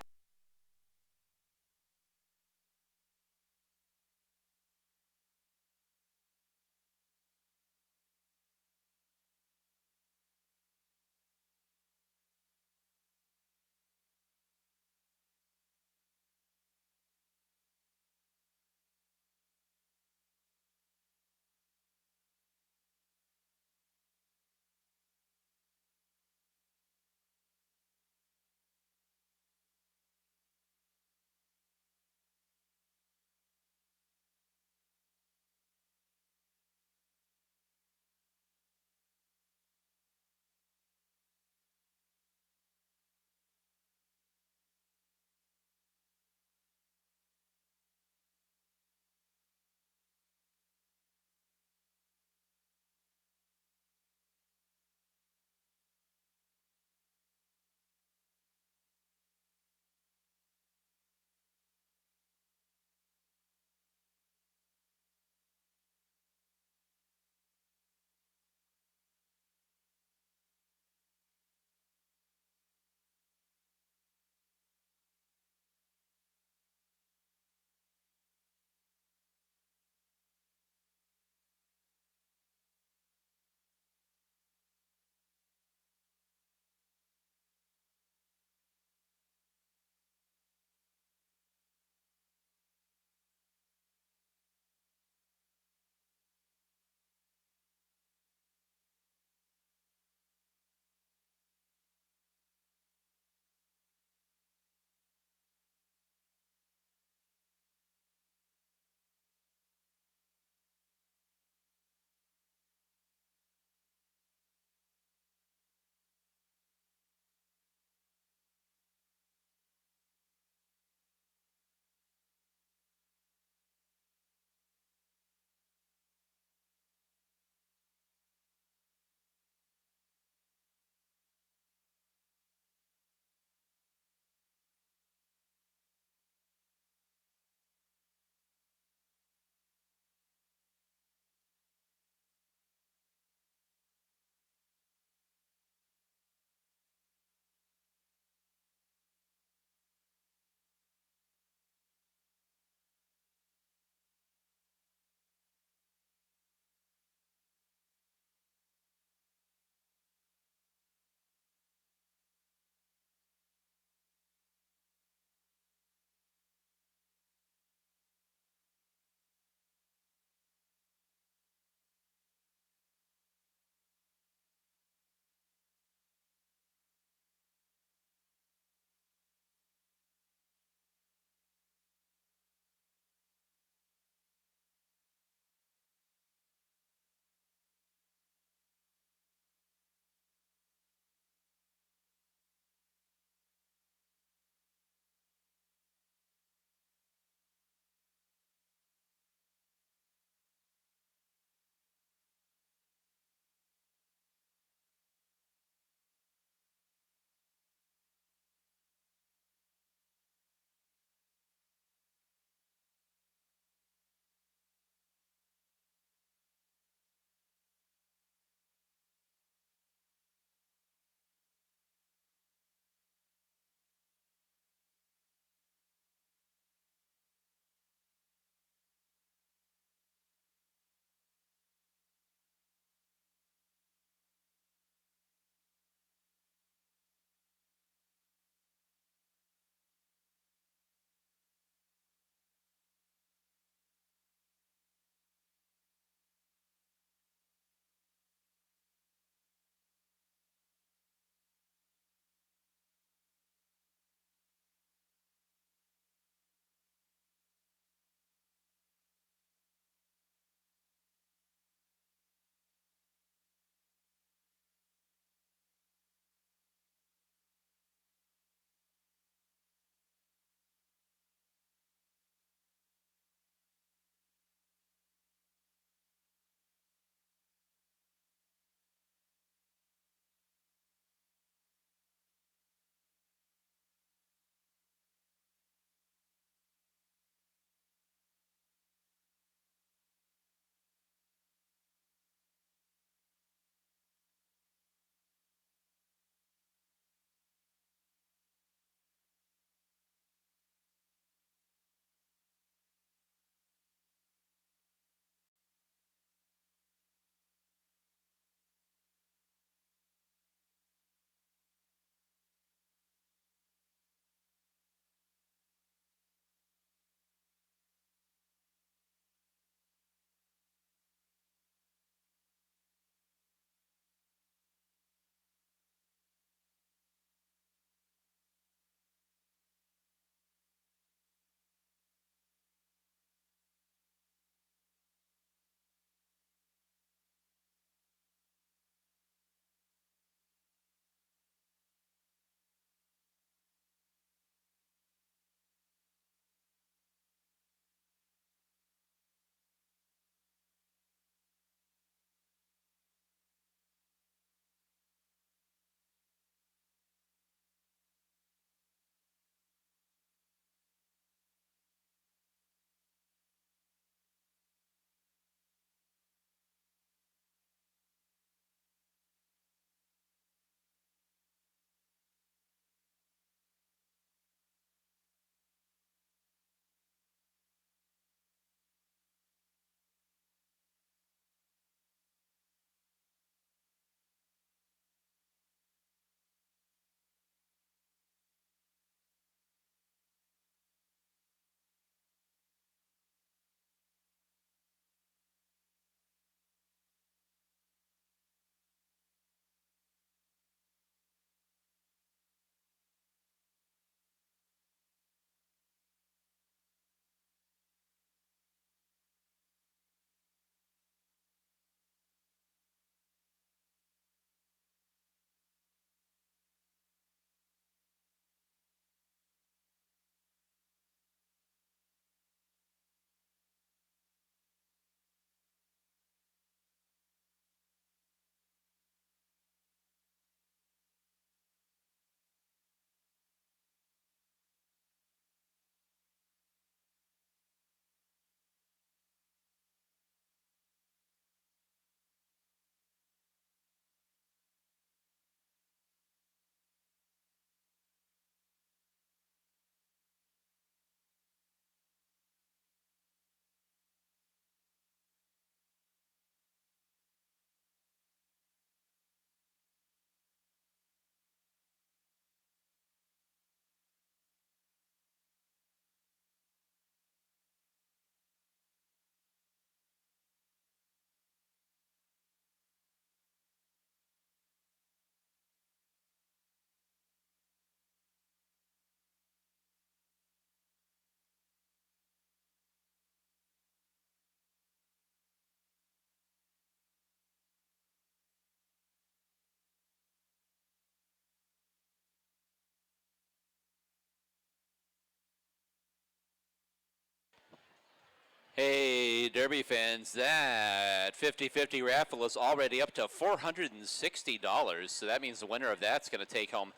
Hey, Derby fans, that 50-50 raffle is already up to $460. So that means the winner of that's going to take home,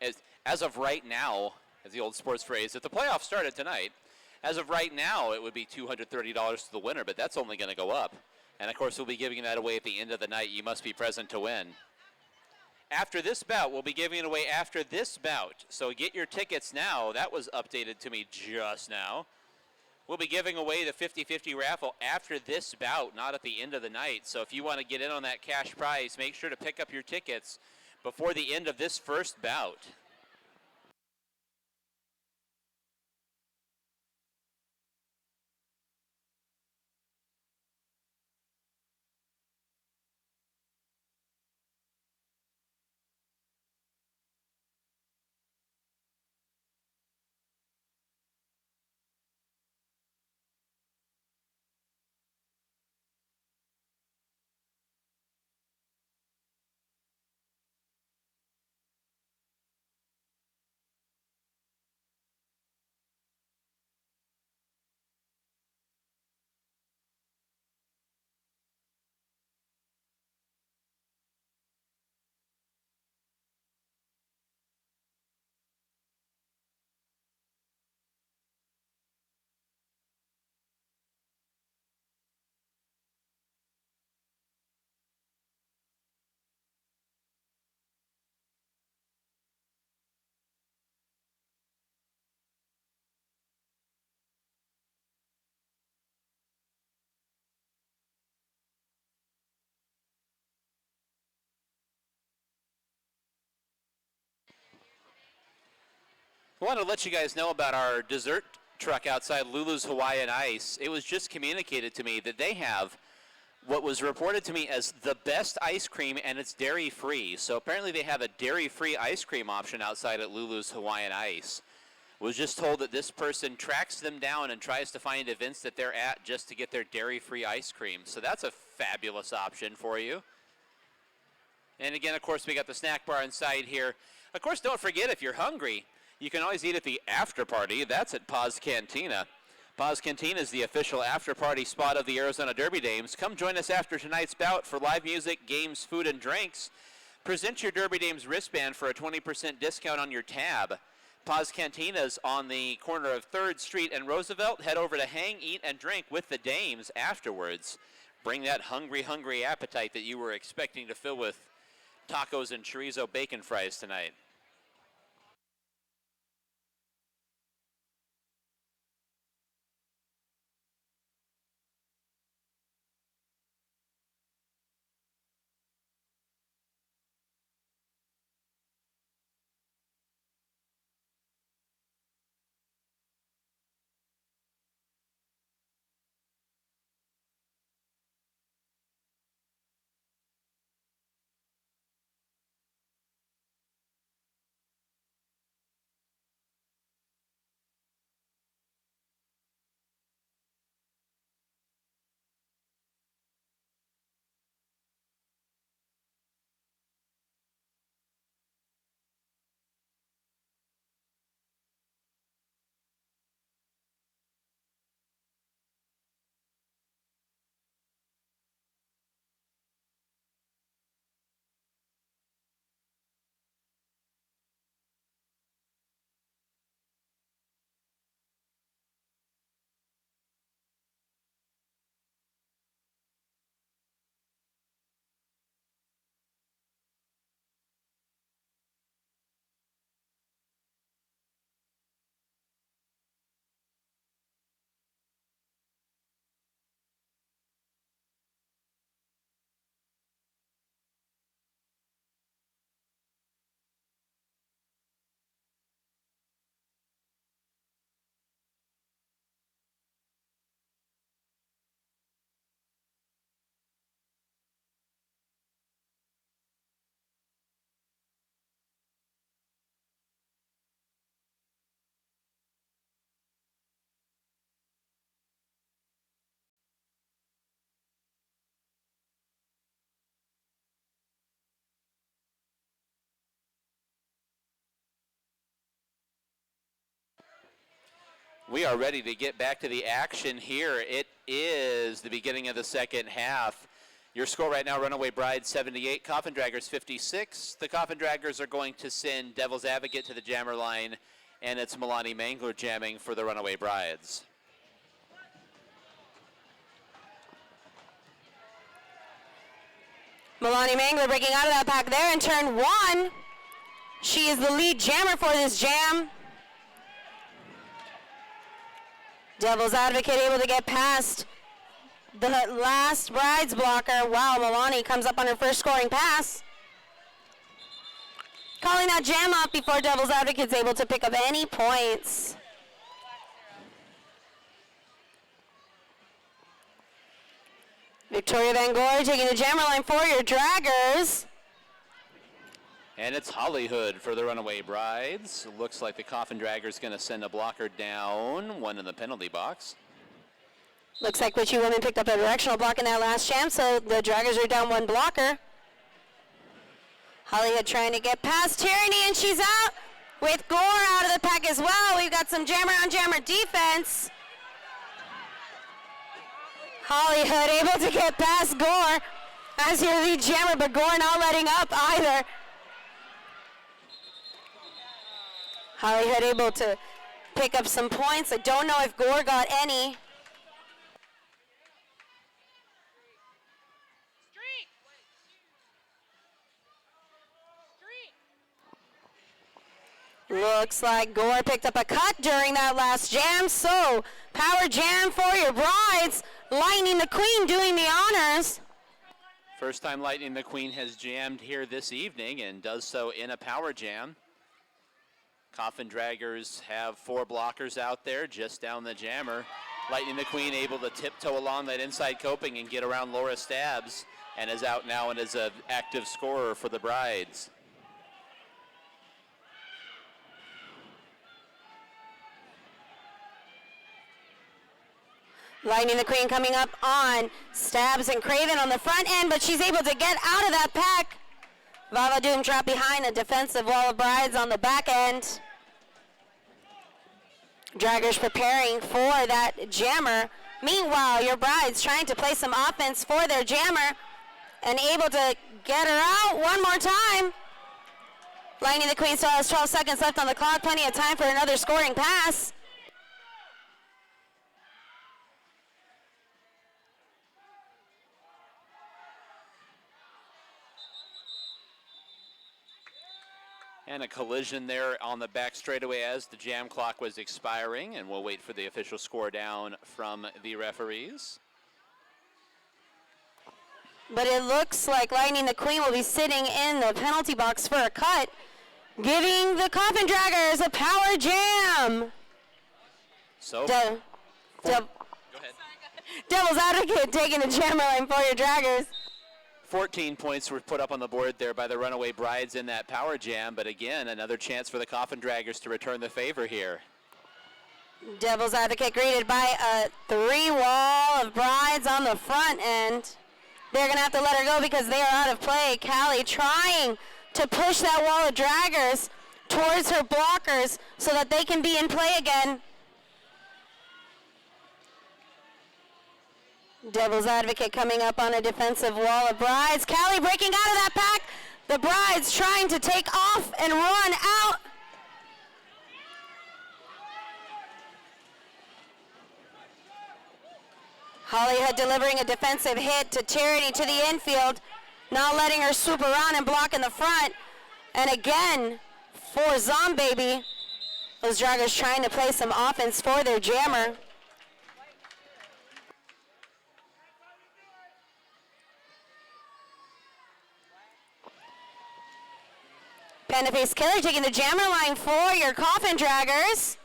as of right now, as the old sports phrase, if the playoffs started tonight, as of right now, it would be $230 to the winner, but that's only going to go up. And, of course, we'll be giving that away at the end of the night. You must be present to win. After this bout, we'll be giving it away after this bout. So get your tickets now. That was updated to me just now. We'll be giving away the 50-50 raffle after this bout, not at the end of the night. So if you want to get in on that cash prize, make sure to pick up your tickets before the end of this first bout. I want to let you guys know about our dessert truck outside Lulu's Hawaiian Ice. It was just communicated to me that they have what was reported to me as the best ice cream, and it's dairy-free. So apparently they have a dairy-free ice cream option outside at Lulu's Hawaiian Ice. Was just told that this person tracks them down and tries to find events that they're at just to get their dairy-free ice cream. So that's a fabulous option for you. And again, of course, we got the snack bar inside here. Of course, don't forget, if you're hungry, you can always eat at the after party. That's at Paz Cantina. Paz Cantina is the official after party spot of the Arizona Derby Dames. Come join us after tonight's bout for live music, games, food, and drinks. Present your Derby Dames wristband for a 20% discount on your tab. Paz Cantina is on the corner of 3rd Street and Roosevelt. Head over to hang, eat, and drink with the Dames afterwards. Bring that hungry, hungry appetite that you were expecting to fill with tacos and chorizo bacon fries tonight. We are ready to get back to the action here. It is the beginning of the second half. Your score right now, Runaway Brides 78, Coffin Draggers 56. The Coffin Draggers are going to send Devil's Advocate to the jammer line, and it's Milani Mangler jamming for the Runaway Brides. Milani Mangler breaking out of that pack there in turn 1. She is the lead jammer for this jam. Devil's Advocate able to get past the last Brides blocker. Wow, Milani comes up on her first scoring pass. Calling that jam up before Devil's Advocate's able to pick up any points. Victoria Van Gore taking the jammer line for your Draggers. And it's Hollywood for the Runaway Brides. Looks like the Coffin Draggers going to send a blocker down, one in the penalty box. Looks like Witchy Woman picked up a directional block in that last jam, so the Draggers are down one blocker. Hollywood trying to get past Tyranny, and she's out with Gore out of the pack as well. We've got some jammer on jammer defense. Hollywood able to get past Gore as your lead jammer, but Gore not letting up either. Hollywood able to pick up some points. I don't know if Gore got any. Looks like Gore picked up a cut during that last jam, so power jam for your Brides. Lightning the Queen doing the honors. First time Lightning the Queen has jammed here this evening and does so in a power jam. Coffin Draggers have 4 blockers out there just down the jammer. Lightning the Queen able to tiptoe along that inside coping and get around Laura Stabs, and is out now and is an active scorer for the Brides. Lightning the Queen coming up on Stabs and Craven on the front end, but she's able to get out of that pack. Vava Doom trapped behind a defensive wall of Brides on the back end. Draggers preparing for that jammer. Meanwhile, your Brides trying to play some offense for their jammer and able to get her out one more time. Lightning the Queen still has 12 seconds left on the clock. Plenty of time for another scoring pass. And a collision there on the back straightaway as the jam clock was expiring, and we'll wait for the official score down from the referees. But it looks like Lightning the Queen will be sitting in the penalty box for a cut, giving the Coffin Draggers a power jam. So, Go ahead. Devil's Advocate taking the jammer line for your Draggers. 14 points were put up on the board there by the Runaway Brides in that power jam, but again, another chance for the Coffin Draggers to return the favor here. Devil's Advocate greeted by a 3-wall of Brides on the front end. They're going to have to let her go because they are out of play. Callie trying to push that wall of Draggers towards her blockers so that they can be in play again. Devil's Advocate coming up on a defensive wall of Brides. Callie breaking out of that pack. The Brides trying to take off and run out. Hollywood delivering a defensive hit to Tyranny to the infield, not letting her swoop around and block in the front. And again, for Zombaby, those Draggers trying to play some offense for their jammer. Panda-Face Killer taking the jammer line for your Coffin Draggers.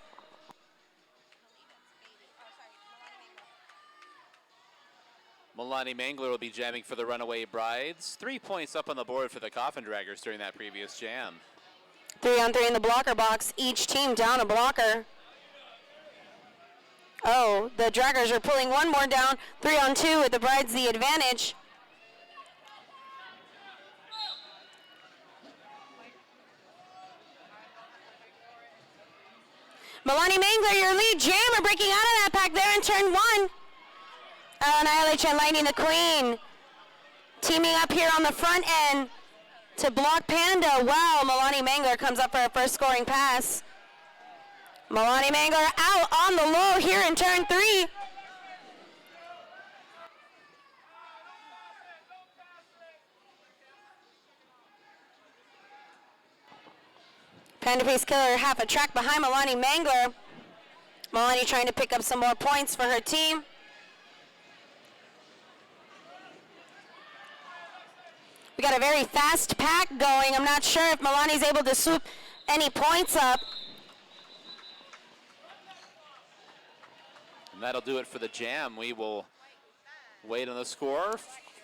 Milani Mangler will be jamming for the Runaway Brides. 3 points up on the board for the Coffin Draggers during that previous jam. 3-on-3 in the blocker box. Each team down a blocker. Oh, the Draggers are pulling one more down. 3-on-2 with the Brides the advantage. Milani Mangler, your lead jammer, breaking out of that pack there in turn 1. Annihilation and Lightning the Queen teaming up here on the front end to block Panda. Wow, Milani Mangler comes up for her first scoring pass. Milani Mangler out on the low here in turn 3. Panda Face Killer half a track behind Milani Mangler. Milani trying to pick up some more points for her team. We got a very fast pack going. I'm not sure if Milani's able to swoop any points up. And that'll do it for the jam. We will wait on the score.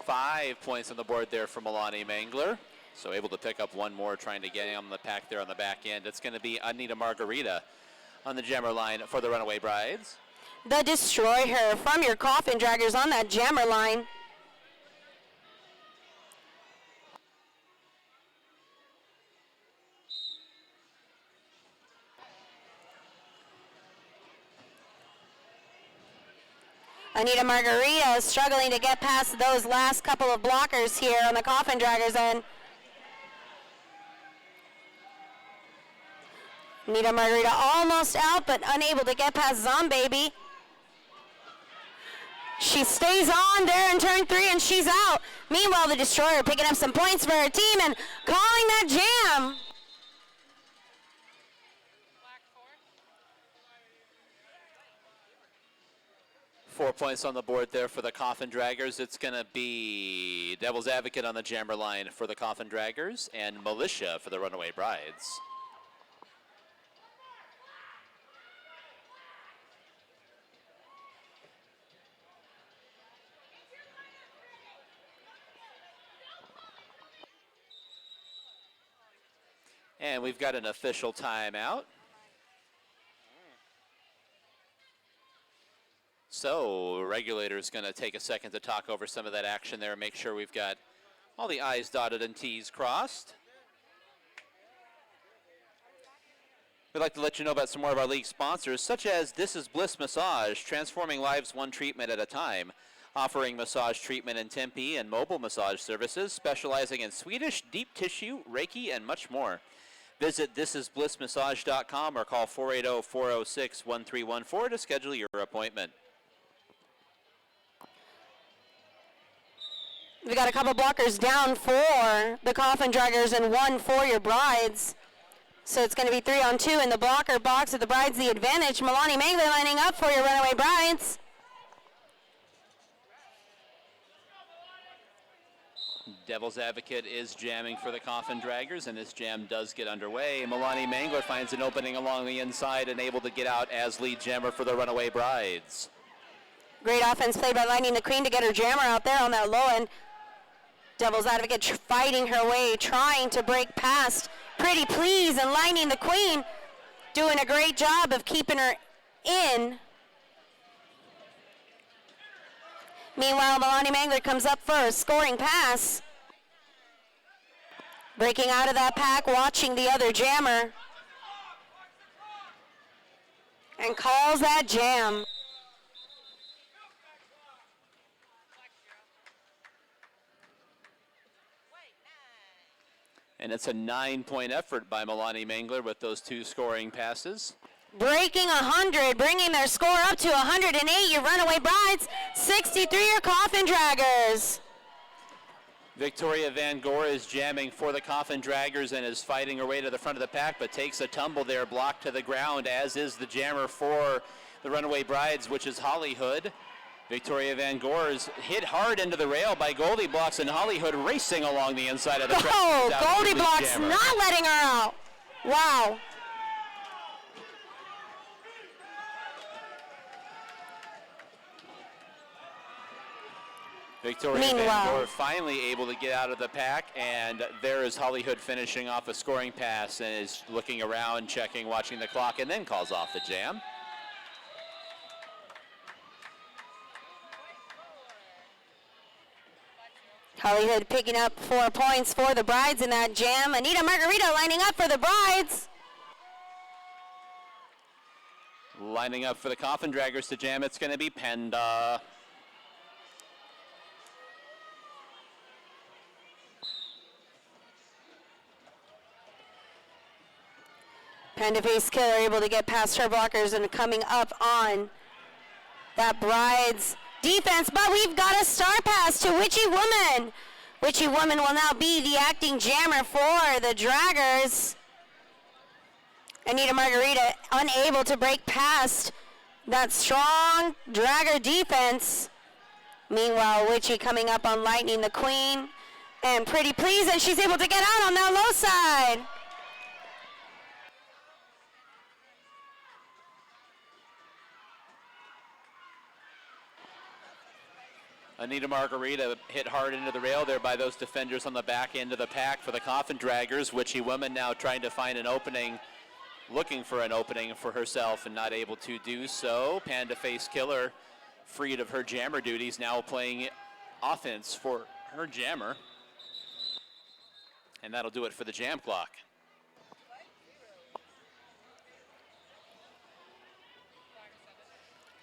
5 points on the board there for Milani Mangler. So able to pick up one more, trying to get on the pack there on the back end. It's going to be Anita Margarita on the jammer line for the Runaway Brides. The Destroyer from your Coffin Draggers on that jammer line. Anita Margarita is struggling to get past those last couple of blockers here on the Coffin Draggers end. Anita Margarita almost out, but unable to get past Zombaby. She stays on there in turn 3, and she's out. Meanwhile, the Destroyer picking up some points for her team and calling that jam. 4 points on the board there for the Coffin Draggers. It's going to be Devil's Advocate on the jammer line for the Coffin Draggers and Militia for the Runaway Brides. And we've got an official timeout. So Regulators going to take a second to talk over some of that action there and make sure we've got all the I's dotted and T's crossed. We'd like to let you know about some more of our league sponsors, such as This Is Bliss Massage, transforming lives one treatment at a time, offering massage treatment in Tempe and mobile massage services, specializing in Swedish, deep tissue, Reiki, and much more. Visit thisisblissmassage.com or call 480-406-1314 to schedule your appointment. We got a couple blockers down for the Coffin Draggers and 1 for your Brides. So it's going to be 3-on-2 in the blocker box with the Brides the advantage. Milani Mangler lining up for your Runaway Brides. Devil's Advocate is jamming for the Coffin Draggers, and this jam does get underway. Milani Mangler finds an opening along the inside and able to get out as lead jammer for the Runaway Brides. Great offense played by Lightning the Queen to get her jammer out there on that low end. Devil's Advocate fighting her way, trying to break past Pretty Please, and Lightning the Queen doing a great job of keeping her in. Meanwhile, Milani Mangler comes up for a scoring pass. Breaking out of that pack, watching the other jammer. And calls that jam. And it's a 9-point effort by Milani Mangler with those 2 scoring passes. Breaking 100, bringing their score up to 108, your Runaway Brides, 63, your Coffin Draggers. Victoria Van Gore is jamming for the Coffin Draggers and is fighting her way to the front of the pack, but takes a tumble there, blocked to the ground, as is the jammer for the Runaway Brides, which is Hollyhood. Victoria Van Gore is hit hard into the rail by Goldie Blocks, and Hollyhood racing along the inside of the track. Oh, Goldie Blocks not letting her out. Wow. Victoria Van Gore finally able to get out of the pack, and there is Hollyhood finishing off a scoring pass and is looking around, checking, watching the clock, and then calls off the jam. Hollyhood picking up 4 points for the Brides in that jam. Anita Margarita lining up for the Brides. Lining up for the Coffin Draggers to jam, it's going to be Panda. Panda Face Killer able to get past her blockers and coming up on that Bride's defense, but we've got a star pass to Witchy Woman. Witchy Woman will now be the acting jammer for the Draggers. Anita Margarita unable to break past that strong Dragger defense. Meanwhile, Witchy coming up on Lightning the Queen and Pretty Please, and she's able to get out on that low side. Anita Margarita hit hard into the rail there by those defenders on the back end of the pack for the Coffin Draggers. Witchy Woman now trying to find an opening, looking for an opening for herself and not able to do so. Panda Face Killer, freed of her jammer duties, now playing offense for her jammer. And that'll do it for the jam clock.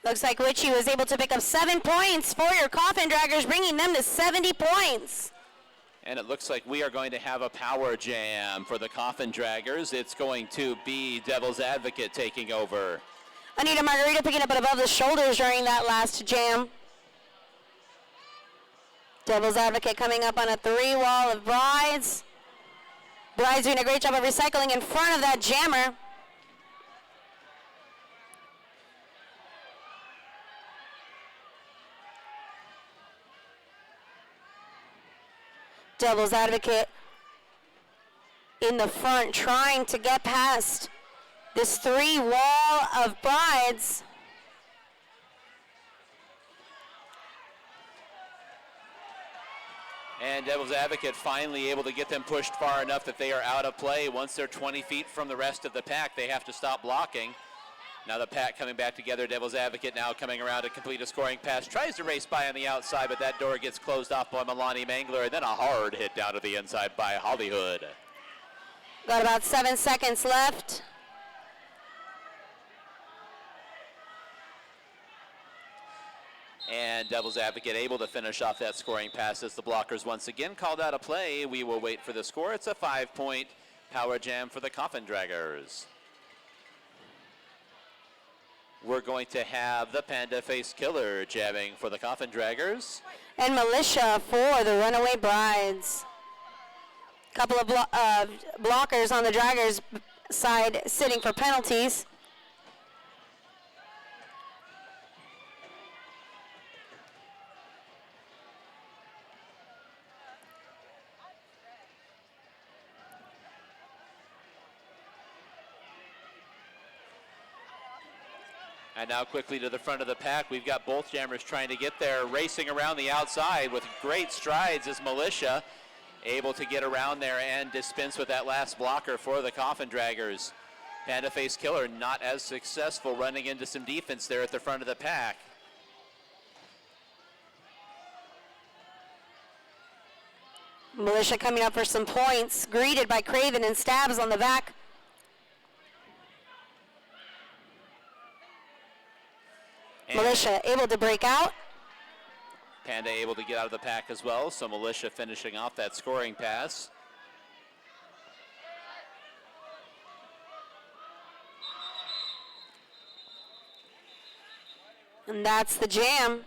Looks like Witchy was able to pick up 7 points for your Coffin Draggers, bringing them to 70 points. And it looks like we are going to have a power jam for the Coffin Draggers. It's going to be Devil's Advocate taking over. Anita Margarita picking up it above the shoulders during that last jam. Devil's Advocate coming up on a 3-wall of Brides. Brides doing a great job of recycling in front of that jammer. Devil's Advocate in the front trying to get past this 3-wall of Brides. And Devil's Advocate finally able to get them pushed far enough that they are out of play. Once they're 20 feet from the rest of the pack, they have to stop blocking. Now the pack coming back together. Devil's Advocate now coming around to complete a scoring pass. Tries to race by on the outside, but that door gets closed off by Milani Mangler. And then a hard hit down to the inside by Hollywood. Got about 7 seconds left. And Devil's Advocate able to finish off that scoring pass as the blockers once again called out a play. We will wait for the score. It's a 5-point power jam for the Coffin Draggers. We're going to have the Panda Face Killer jamming for the Coffin Draggers. And Militia for the Runaway Brides. Couple of blockers on the Draggers side sitting for penalties. And now quickly to the front of the pack, we've got both jammers trying to get there, racing around the outside with great strides as Militia able to get around there and dispense with that last blocker for the Coffin Draggers. Panda Face Killer not as successful, running into some defense there at the front of the pack. Militia coming up for some points, greeted by Craven and Stabs on the back. And Militia able to break out. Panda able to get out of the pack as well, so Militia finishing off that scoring pass. And that's the jam.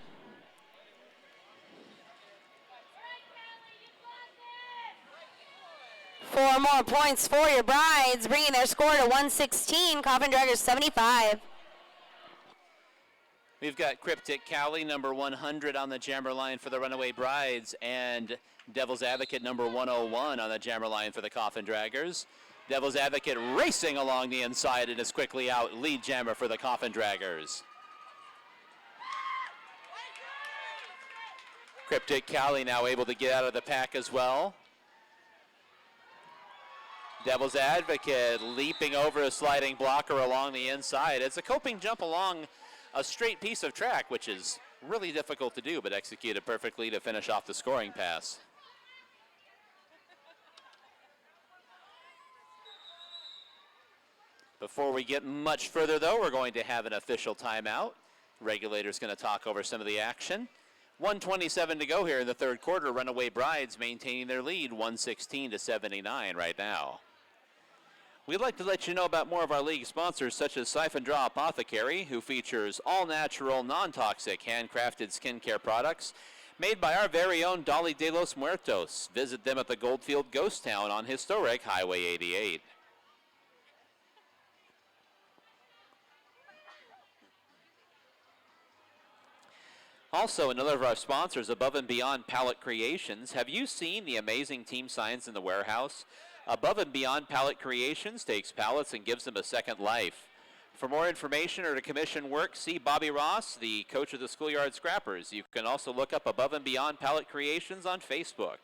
Four more points for your Brides, bringing their score to 116. Coffin Draggers 75. We've got Cryptic Cali, number 100 on the jammer line for the Runaway Brides, and Devil's Advocate, number 101 on the jammer line for the Coffin Draggers. Devil's Advocate racing along the inside and is quickly out, lead jammer for the Coffin Draggers. Cryptic Cali now able to get out of the pack as well. Devil's Advocate leaping over a sliding blocker along the inside. It's a coping jump along a straight piece of track, which is really difficult to do, but executed perfectly to finish off the scoring pass. Before we get much further, though, we're going to have an official timeout. Regulators going to talk over some of the action. 1:27 to go here in the third quarter. Runaway Brides maintaining their lead, 116-79 right now. We'd like to let you know about more of our league sponsors, such as Siphon Draw Apothecary, who features all-natural, non-toxic, handcrafted skincare products made by our very own Dolly de los Muertos. Visit them at the Goldfield Ghost Town on historic Highway 88. Also, another of our sponsors, Above and Beyond Palette Creations. Have you seen the amazing team signs in the warehouse? Above and Beyond Palette Creations takes pallets and gives them a second life. For more information or to commission work, see Bobby Ross, the coach of the Schoolyard Scrappers. You can also look up Above and Beyond Palette Creations on Facebook.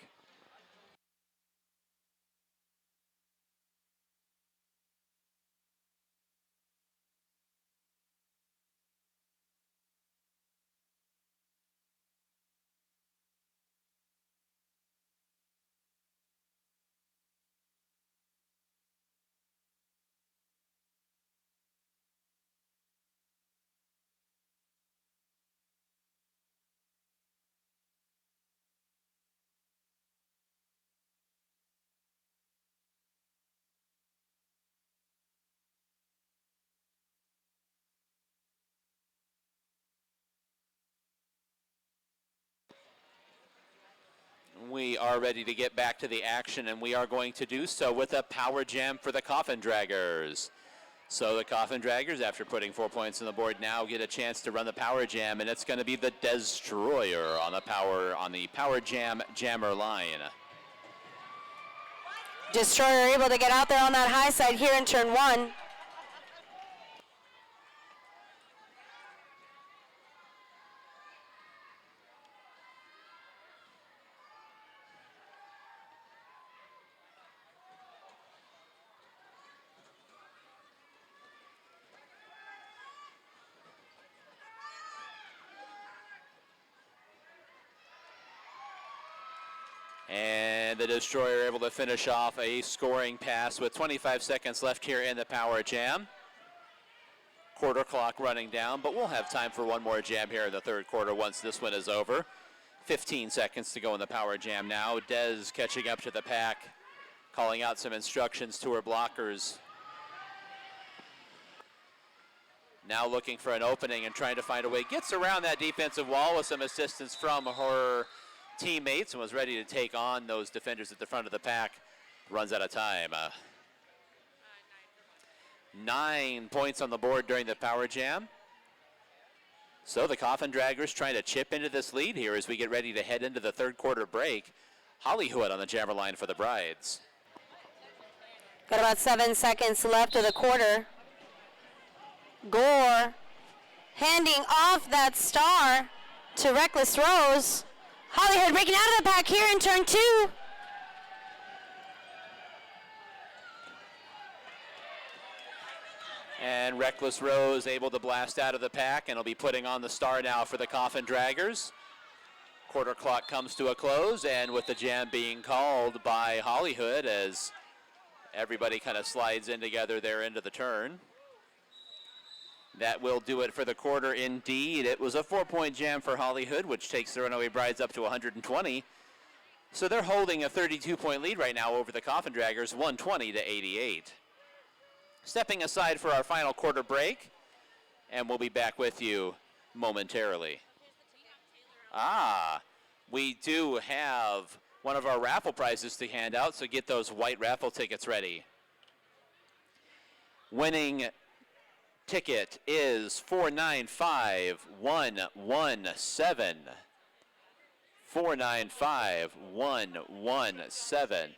We are ready to get back to the action, and we are going to do so with a power jam for the Coffin Draggers. So the Coffin Draggers, after putting 4 points on the board, now get a chance to run the power jam, and it's going to be the Destroyer on the power jam jammer line. Destroyer able to get out there on that high side here in turn one. And the Destroyer able to finish off a scoring pass with 25 seconds left here in the power jam. Quarter clock running down, but we'll have time for one more jam here in the third quarter once this one is over. 15 seconds to go in the power jam now. Dez catching up to the pack, calling out some instructions to her blockers. Now looking for an opening and trying to find a way. Gets around that defensive wall with some assistance from her teammates and was ready to take on those defenders at the front of the pack. Runs out of time. 9 points on the board during the power jam. So the Coffin Draggers trying to chip into this lead here as we get ready to head into the third quarter break. Hollywood on the jammer line for the Brides. Got about 7 seconds left of the quarter. Gore handing off that star to Reckless Rose. Hollywood breaking out of the pack here in turn two. And Reckless Rose able to blast out of the pack and will be putting on the star now for the Coffin Draggers. Quarter clock comes to a close, and with the jam being called by Hollywood as everybody kind of slides in together there into the turn. That will do it for the quarter indeed. It was a 4-point jam for Hollywood, which takes the Runaway Brides up to 120. So they're holding a 32-point lead right now over the Coffin Draggers, 120-88. Stepping aside for our final quarter break, and we'll be back with you momentarily. We do have one of our raffle prizes to hand out, so get those white raffle tickets ready. Winning ticket is 495117. 495117.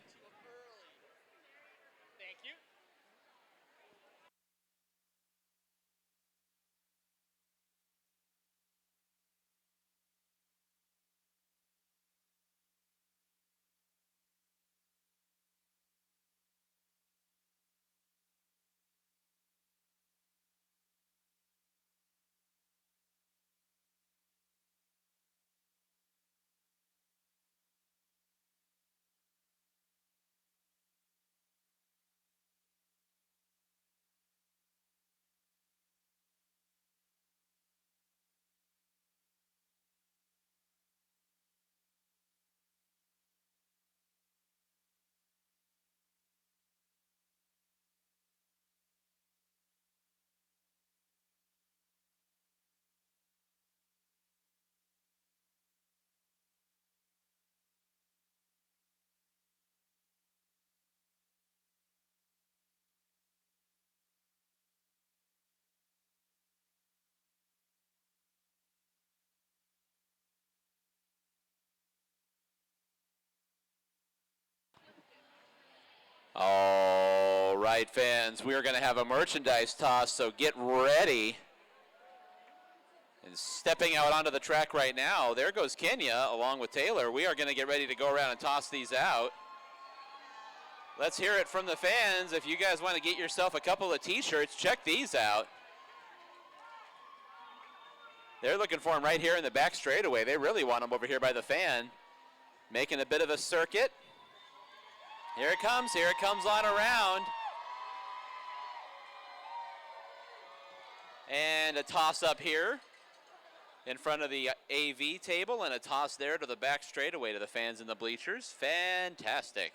right, fans, we are going to have a merchandise toss, so get ready. And stepping out onto the track right now, there goes Kenya along with Taylor. We are going to get ready to go around and toss these out. Let's hear it from the fans. If you guys want to get yourself a couple of t-shirts, check these out. They're looking for them right here in the back straightaway. They really want them over here by the fan. Making a bit of a circuit. Here it comes on around. And a toss up here in front of the AV table, and a toss there to the back straightaway to the fans in the bleachers. Fantastic.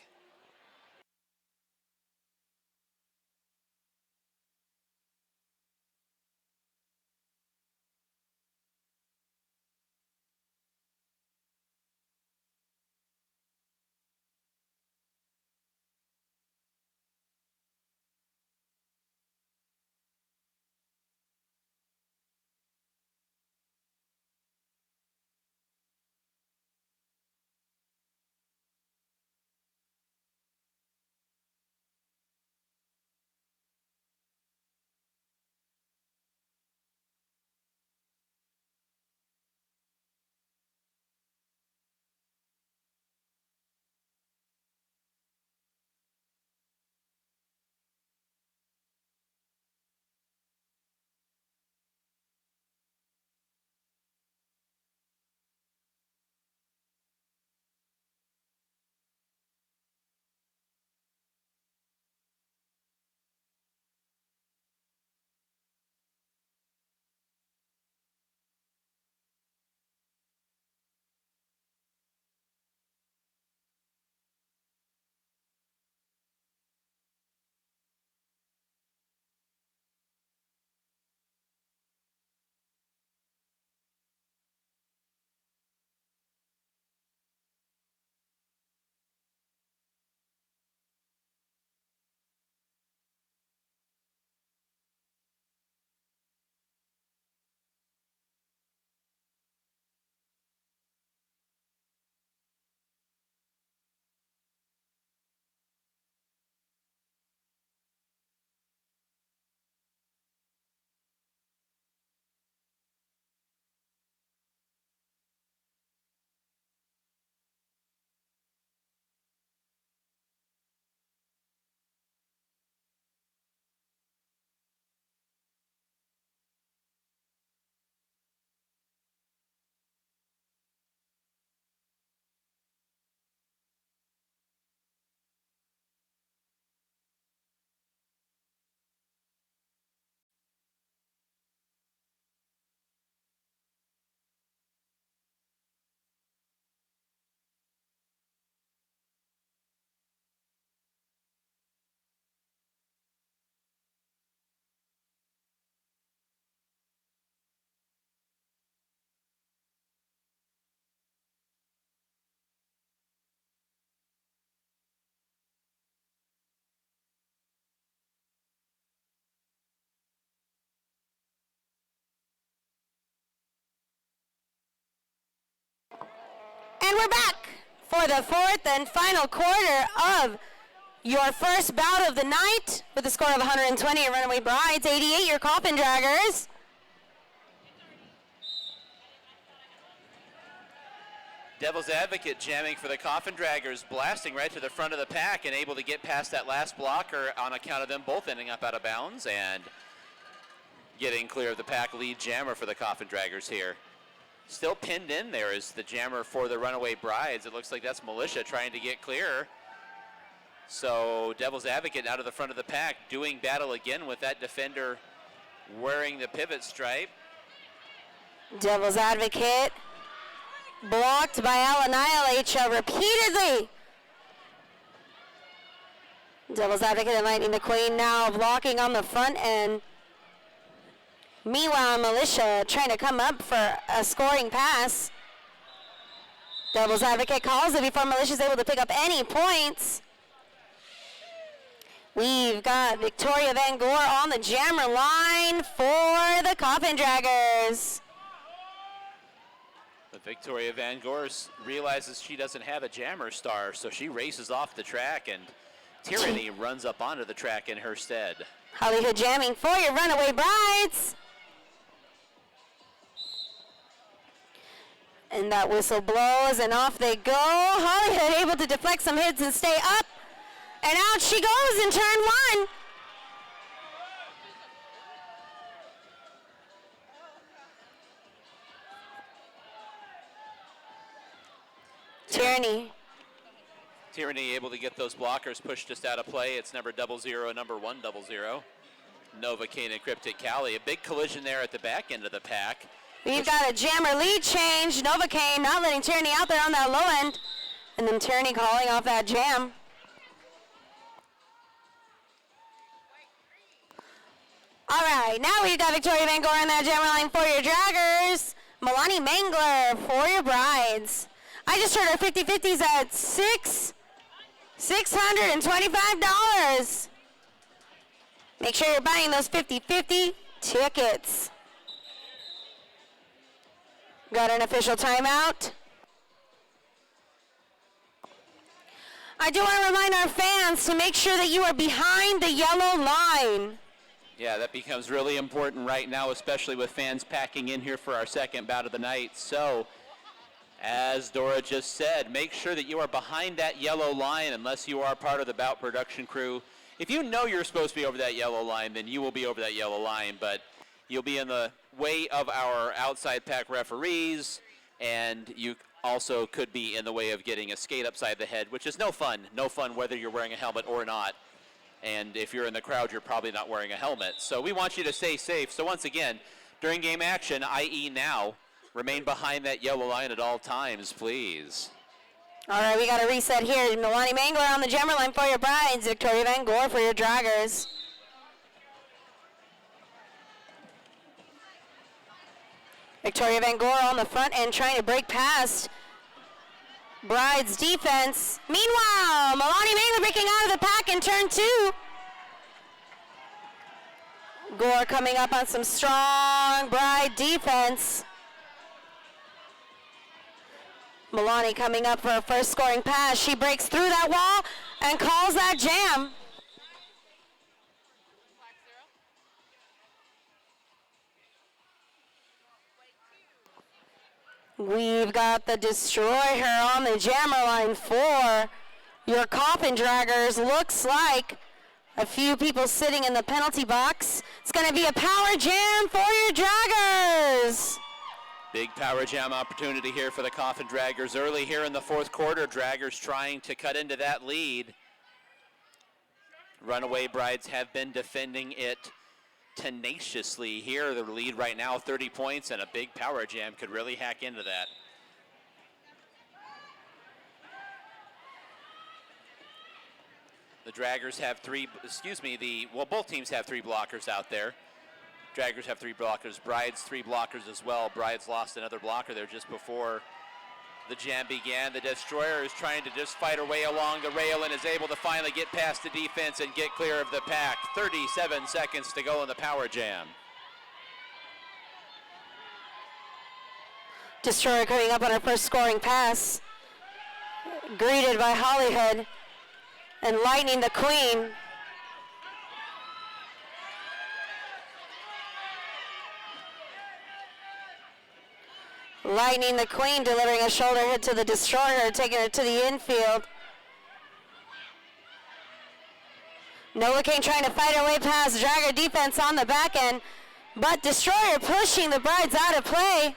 And we're back for the fourth and final quarter of your first bout of the night with a score of 120 at Runaway Brides, 88 your Coffin Draggers. Devil's Advocate jamming for the Coffin Draggers, blasting right to the front of the pack and able to get past that last blocker on account of them both ending up out of bounds and getting clear of the pack lead jammer for the Coffin Draggers here. Still pinned in there is the jammer for the Runaway Brides. It looks like that's Militia trying to get clear. So Devil's Advocate out of the front of the pack doing battle again with that defender wearing the pivot stripe. Devil's Advocate blocked by Annihilation repeatedly. Devil's Advocate inviting the Queen now blocking on the front end. Meanwhile, Militia trying to come up for a scoring pass. Devil's Advocate calls it before Militia's able to pick up any points. We've got Victoria Van Gore on the jammer line for the Coffin Draggers. But Victoria Van Gore realizes she doesn't have a jammer star, so she races off the track and Tyranny runs up onto the track in her stead. Hollywood jamming for your Runaway Brides. And that whistle blows, and off they go. Hollywood able to deflect some hits and stay up. And out she goes in turn one. Tyranny able to get those blockers pushed just out of play. It's number 00 and number 100. Novocaine and Cryptic Cali. A big collision there at the back end of the pack. We've got a jammer lead change. Novocaine not letting Tyranny out there on that low end. And then Tyranny calling off that jam. All right, now we've got Victoria Van Gore on that jammer line for your Draggers. Milani Mangler for your Brides. I just heard our 50-50s at $625. Make sure you're buying those 50-50 tickets. Got an official timeout. I do want to remind our fans to make sure that you are behind the yellow line. Yeah, that becomes really important right now, especially with fans packing in here for our second bout of the night. So, as Dora just said, make sure that you are behind that yellow line unless you are part of the bout production crew. If you know you're supposed to be over that yellow line, then you will be over that yellow line, but you'll be in the way of our outside pack referees, and you also could be in the way of getting a skate upside the head, which is no fun. No fun whether you're wearing a helmet or not. And if you're in the crowd, you're probably not wearing a helmet. So we want you to stay safe. So once again, during game action, i.e. now, remain behind that yellow line at all times, please. All right, we got a reset here. Milani Mangler on the jammer line for your Brides. Victoria Van Gore for your Draggers. Victoria Van Gore on the front end trying to break past Brides defense. Meanwhile, Milani Mangler breaking out of the pack in turn two. Gore coming up on some strong Bride defense. Milani coming up for her first scoring pass. She breaks through that wall and calls that jam. We've got the Destroyer on the jammer line for your Coffin Draggers. Looks like a few people sitting in the penalty box. It's going to be a power jam for your Draggers. Big power jam opportunity here for the Coffin Draggers early here in the fourth quarter. Draggers trying to cut into that lead. Runaway Brides have been defending it tenaciously here. The lead right now, 30 points, and a big power jam could really hack into that. The Draggers have both teams have three blockers out there. Draggers have three blockers, Brides 3 blockers as well. Brides lost another blocker there just before the jam began. The Destroyer is trying to just fight her way along the rail and is able to finally get past the defense and get clear of the pack. 37 seconds to go in the power jam. Destroyer coming up on her first scoring pass. Greeted by Hollywood and Lightning the Queen. Lightning the Queen delivering a shoulder hit to the Destroyer, taking her to the infield. Novocaine trying to fight her way past Dragger defense on the back end, but Destroyer pushing the Brides out of play.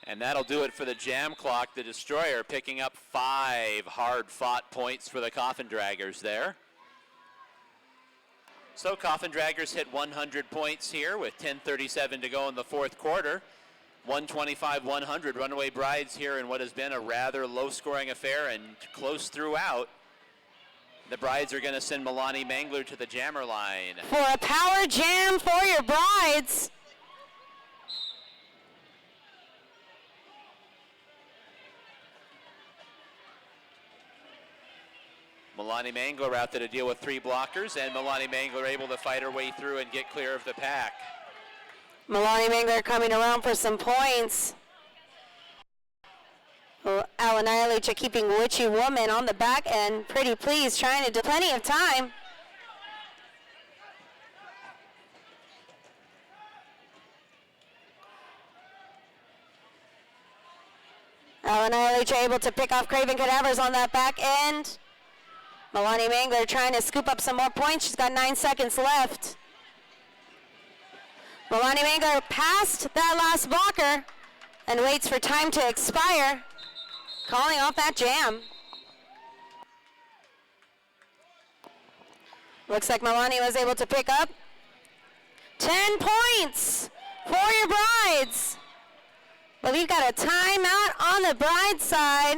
And that'll do it for the jam clock. The Destroyer picking up 5 hard-fought points for the Coffin Draggers there. So Coffin Draggers hit 100 points here with 10:37 to go in the fourth quarter. 125-100. Runaway Brides here in what has been a rather low-scoring affair and close throughout. The Brides are going to send Milani Mangler to the jammer line. For a power jam for your Brides. Milani Mangler out there to deal with 3 blockers, and Milani Mangler able to fight her way through and get clear of the pack. Milani Mangler coming around for some points. Annihilate keeping Witchy Woman on the back end. Pretty Please trying to do plenty of time. Annihilate able to pick off Craven Cadavers on that back end. Milani Mangler trying to scoop up some more points. She's got 9 seconds left. Milani Mangler past that last blocker and waits for time to expire. Calling off that jam. Looks like Milani was able to pick up 10 points for your brides. But we've got a timeout on the bride side.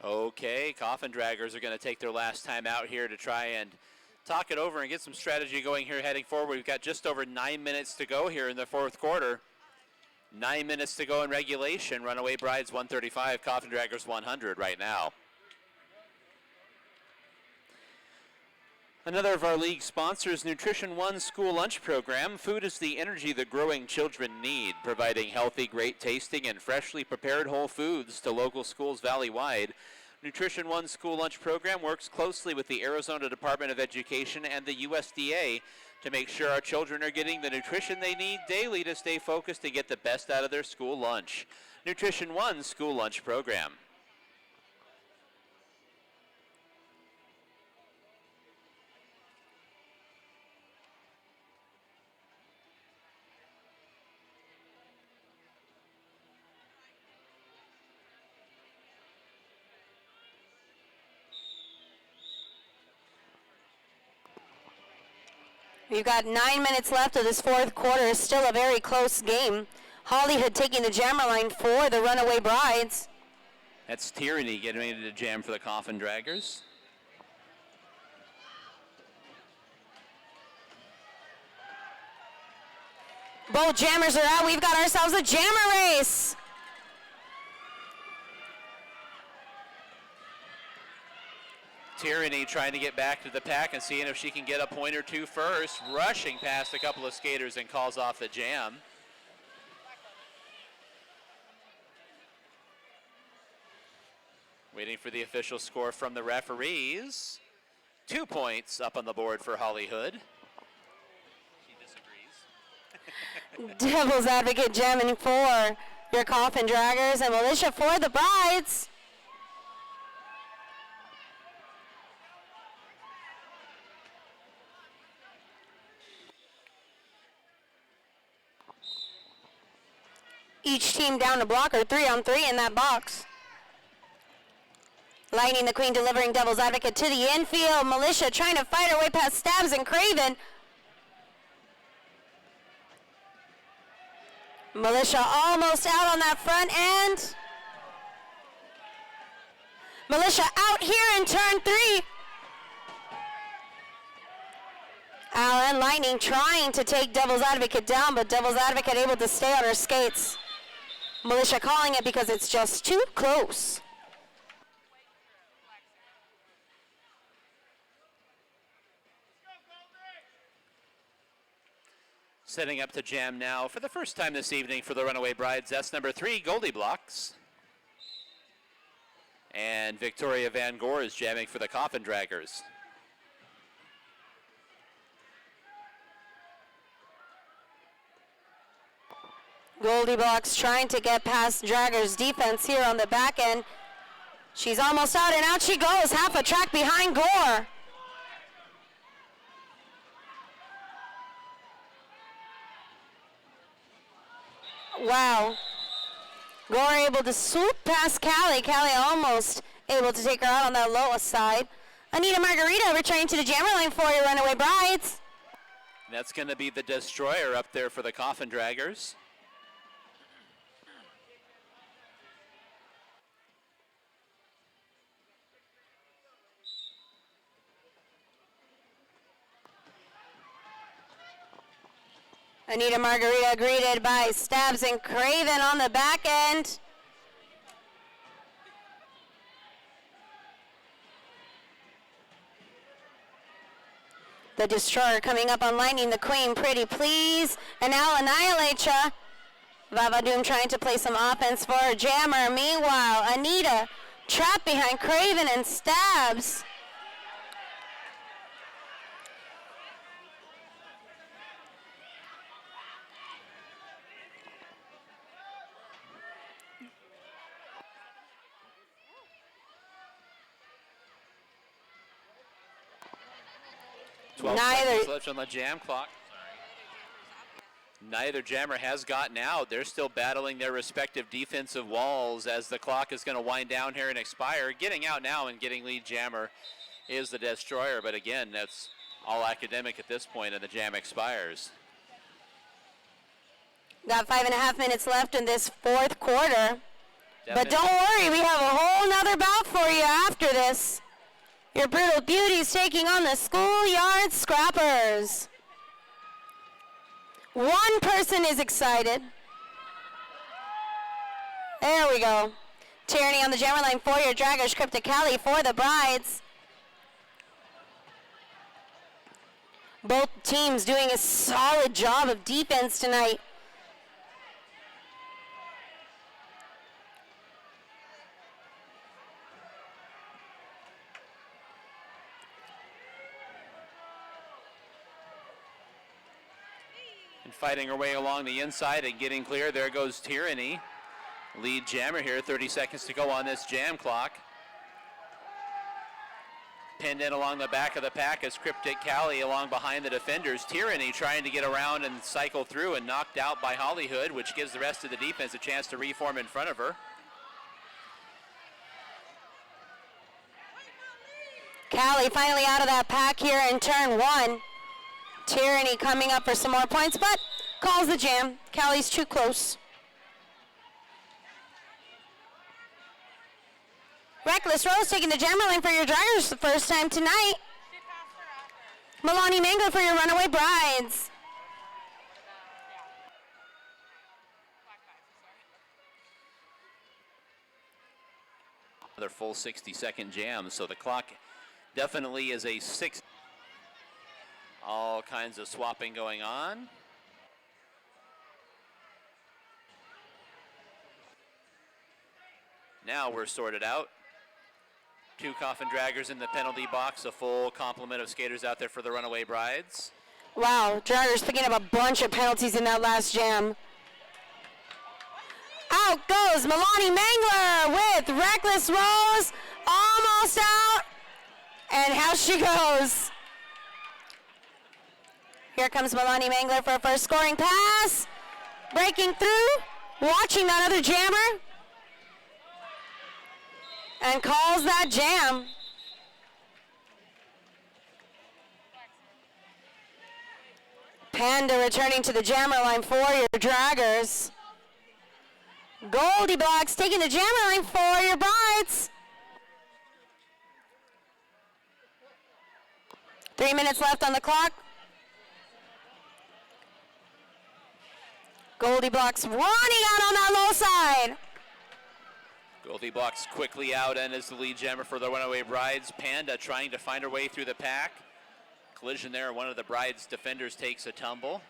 Okay, Coffin Draggers are going to take their last time out here to try and talk it over and get some strategy going here heading forward. We've got just over 9 minutes to go here in the fourth quarter. 9 minutes to go in regulation. Runaway Brides 135, Coffin Draggers 100 right now. Another of our league sponsors, Nutrition One School Lunch Program. Food is the energy that growing children need, providing healthy, great tasting, and freshly prepared whole foods to local schools valley-wide. Nutrition One School Lunch Program works closely with the Arizona Department of Education and the USDA to make sure our children are getting the nutrition they need daily to stay focused and get the best out of their school lunch. Nutrition One School Lunch Program. We've got 9 minutes left of this fourth quarter. It's still a very close game. Hollywood taking the jammer line for the Runaway Brides. That's Tyranny getting ready to jam for the Coffin Draggers. Both jammers are out. We've got ourselves a jammer race. Tyranny trying to get back to the pack and seeing if she can get a point or two first. Rushing past a couple of skaters and calls off the jam. Waiting for the official score from the referees. 2 points up on the board for Hollywood. She disagrees. Devil's Advocate jamming for your Coffin Draggers and Militia for the Brides. Each team down a blocker, 3-on-3 in that box. Lightning the Queen delivering Devil's Advocate to the infield. Militia trying to fight her way past Stabs and Craven. Militia almost out on that front end. Militia out here in turn 3. Allen Lightning trying to take Devil's Advocate down, but Devil's Advocate able to stay on her skates. Militia calling it because it's just too close. Setting up to jam now for the first time this evening for the Runaway Brides. That's number 3, Goldie Blocks. And Victoria Van Gore is jamming for the Coffin Draggers. Goldilocks trying to get past Draggers' defense here on the back end. She's almost out, and out she goes, half a track behind Gore. Wow. Gore able to swoop past Callie. Callie almost able to take her out on that lowest side. Anita Margarita returning to the jammer line for your Runaway Brides. That's going to be the Destroyer up there for the Coffin Draggers. Anita Margarita greeted by Stabs and Craven on the back end. The Destroyer coming up on Lightning the Queen. Pretty please. And now Annihilate Ya. Vavadoom trying to play some offense for her Jammer. Meanwhile, Anita trapped behind Craven and stabs. Seconds left on the jam clock. Neither jammer has gotten out. They're still battling their respective defensive walls as the clock is going to wind down here and expire. Getting out now and getting lead jammer is the Destroyer, but again, that's all academic at this point, and the jam expires. Got 5.5 minutes left in this fourth quarter. But don't worry, we have a whole nother bout for you after this. Your Brutal Beauties taking on the Schoolyard Scrappers. One person is excited. There we go. Tyranny on the jammer line for your Draggers. Cryptic Cali for the Brides. Both teams doing a solid job of defense tonight. And fighting her way along the inside and getting clear. There goes Tyranny. Lead jammer here, 30 seconds to go on this jam clock. Pinned in along the back of the pack is Cryptic Cali along behind the defenders. Tyranny trying to get around and cycle through and knocked out by Hollyhood, which gives the rest of the defense a chance to reform in front of her. Cali finally out of that pack here in turn one. Tyranny coming up for some more points, but calls the jam. Cali's too close. Reckless Rose taking the jammer lane for your Draggers the first time tonight. Milani Mangler for your Runaway Brides. Another full 60-second jam, so the clock definitely is a 6. All kinds of swapping going on. Now we're sorted out. 2 Coffin Draggers in the penalty box, a full complement of skaters out there for the Runaway Brides. Wow, Draggers picking up a bunch of penalties in that last jam. Out goes Milani Mangler with Reckless Rose, almost out, and how she goes. Here comes Milani Mangler for a first scoring pass. Breaking through, watching that other jammer. And calls that jam. Panda returning to the jammer line for your Draggers. Goldie Blocks taking the jammer line for your Brides. 3 minutes left on the clock. Goldie Blocks running out on that low side. Goldie Blocks quickly out and is the lead jammer for the Runaway Brides. Panda trying to find her way through the pack. Collision there, one of the Brides defenders takes a tumble.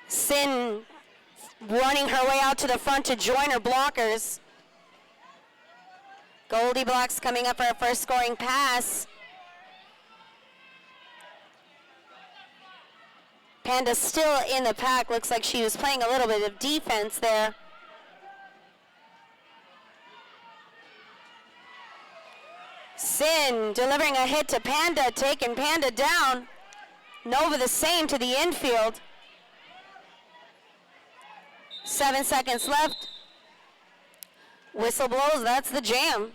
Sin running her way out to the front to join her blockers. Goldie Blocks coming up for her first scoring pass. Panda still in the pack. Looks like she was playing a little bit of defense there. Sin delivering a hit to Panda, taking Panda down. Nova the same to the infield. 7 seconds left. Whistle blows, that's the jam.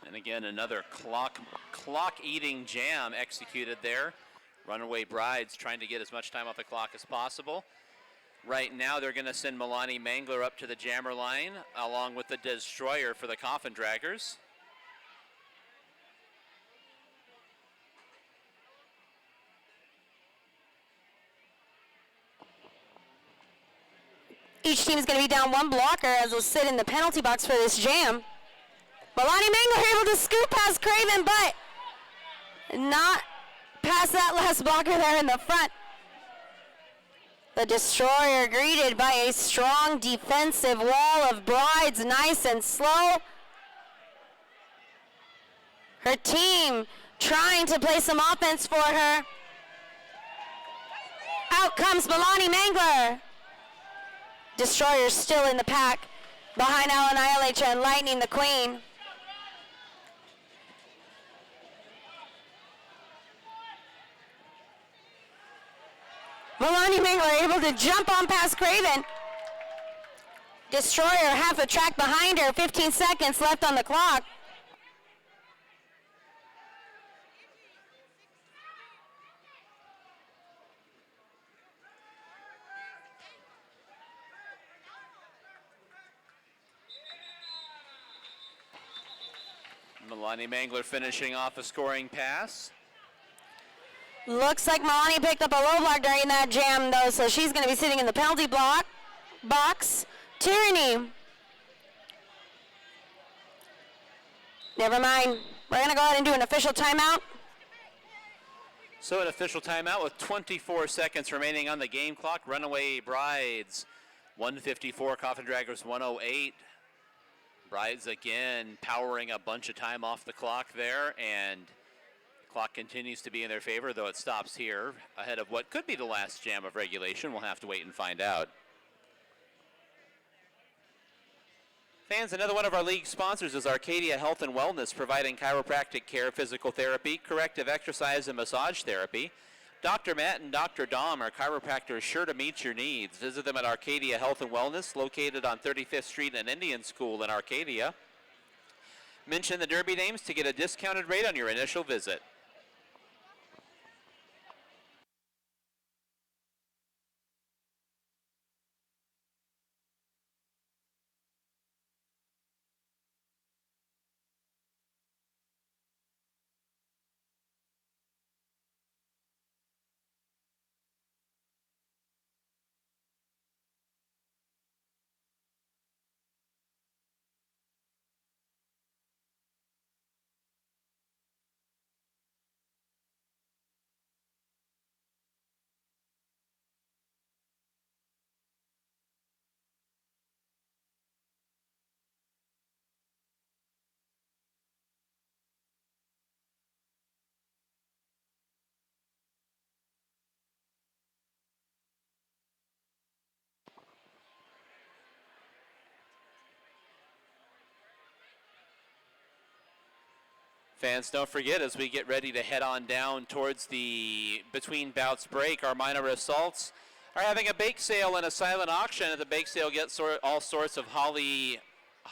And again, another clock-eating jam executed there. Runaway Brides trying to get as much time off the clock as possible. Right now, they're going to send Milani Mangler up to the jammer line, along with the Destroyer for the Coffin Draggers. Each team is going to be down one blocker as they'll sit in the penalty box for this jam. Milani Mangler able to scoop past Craven, but not past that last blocker there in the front. The Destroyer greeted by a strong defensive wall of Brides, nice and slow. Her team trying to play some offense for her. Out comes Milani Mangler. Destroyer still in the pack behind Alan ILH and Lightning the Queen. Milani Mangler able to jump on past Craven. Destroyer half a track behind her, 15 seconds left on the clock. Milani Mangler finishing off a scoring pass. Looks like Milani picked up a low block during that jam, though, so she's going to be sitting in the penalty box. Tyranny. Never mind. We're going to go ahead and do an official timeout. So an official timeout with 24 seconds remaining on the game clock. Runaway Brides, 154. Coffin Draggers, 108. Brides again powering a bunch of time off the clock there, and the clock continues to be in their favor, though it stops here ahead of what could be the last jam of regulation. We'll have to wait and find out. Fans, another one of our league sponsors is Arcadia Health and Wellness, providing chiropractic care, physical therapy, corrective exercise, and massage therapy. Dr. Matt and Dr. Dom are chiropractors sure to meet your needs. Visit them at Arcadia Health and Wellness, located on 35th Street and Indian School in Arcadia. Mention the Derby names to get a discounted rate on your initial visit. Fans, don't forget, as we get ready to head on down towards the between bouts break, our minor assaults are having a bake sale and a silent auction. At the bake sale, get all sorts of I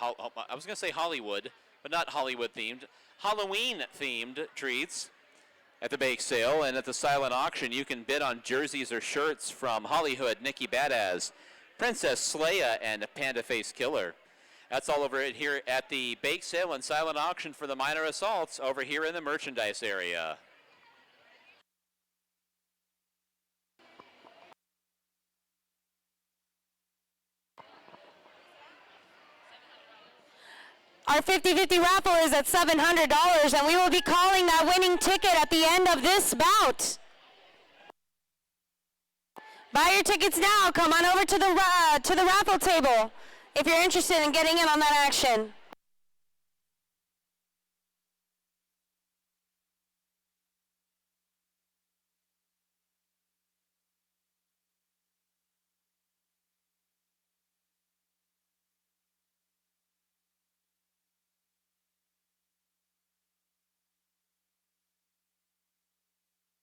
was going to say Hollywood, but not Hollywood themed, Halloween themed treats at the bake sale. And at the silent auction, you can bid on jerseys or shirts from Hollywood, Nikki Badass, Princess Leia, and Panda Face Killer. That's all over it here at the bake sale and silent auction for the minor assaults over here in the merchandise area. Our 50-50 raffle is at $700, and we will be calling that winning ticket at the end of this bout. Buy your tickets now. Come on over to the raffle table if you're interested in getting in on that action.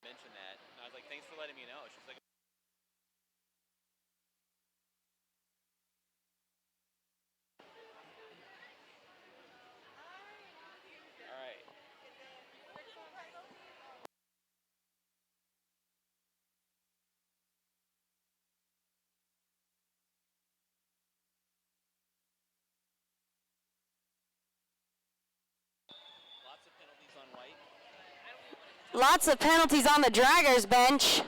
Mention that. And I was like, thanks for letting me know. She's like, all right. Lots of penalties on white. Lots of penalties on the Draggers bench.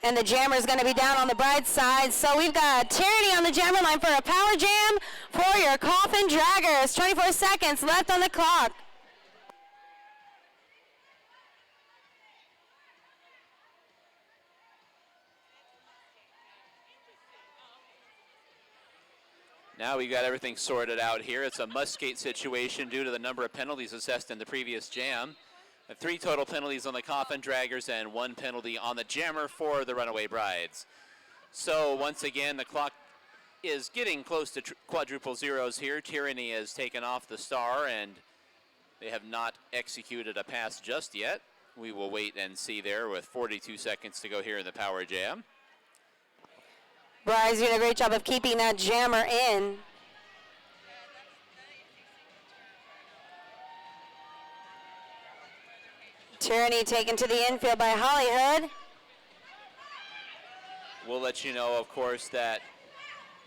And the jammer is going to be down on the Bride's side. So we've got Tyranny on the jammer line for a power jam for your Coffin Draggers. 24 seconds left on the clock. Now we've got everything sorted out here. It's a must-skate situation due to the number of penalties assessed in the previous jam. 3 total penalties on the Coffin Draggers and 1 penalty on the jammer for the Runaway Brides. So once again, the clock is getting close to quadruple zeros here. Tyranny has taken off the star, and they have not executed a pass just yet. We will wait and see there with 42 seconds to go here in the power jam. Bride's doing a great job of keeping that jammer in. Tyranny taken to the infield by Hollywood. We'll let you know, of course, that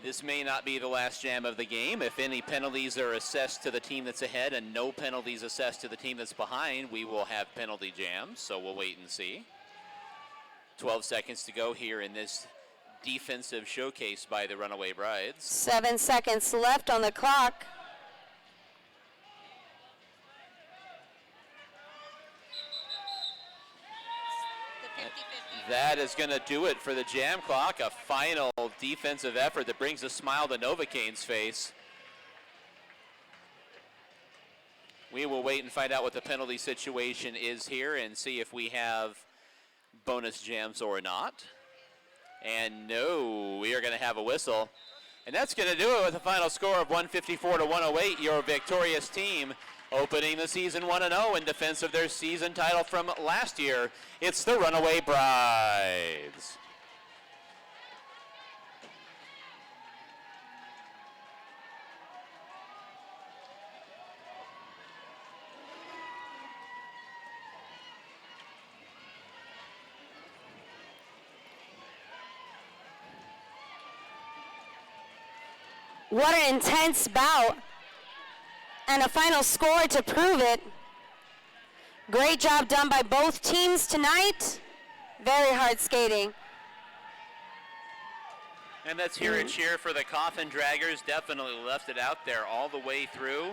this may not be the last jam of the game. If any penalties are assessed to the team that's ahead and no penalties assessed to the team that's behind, we will have penalty jams, so we'll wait and see. 12 seconds to go here in this defensive showcase by the Runaway Brides. 7 seconds left on the clock. That is going to do it for the jam clock. A final defensive effort that brings a smile to Novacaine's face. We will wait and find out what the penalty situation is here and see if we have bonus jams or not. And no, we are going to have a whistle. And that's going to do it with a final score of 154 to 108. Your victorious team opening the season 1-0 in defense of their season title from last year. It's the Runaway Brides. What an intense bout. And a final score to prove it. Great job done by both teams tonight. Very hard skating. And let's hear a cheer for the Coffin Draggers. Definitely left it out there all the way through.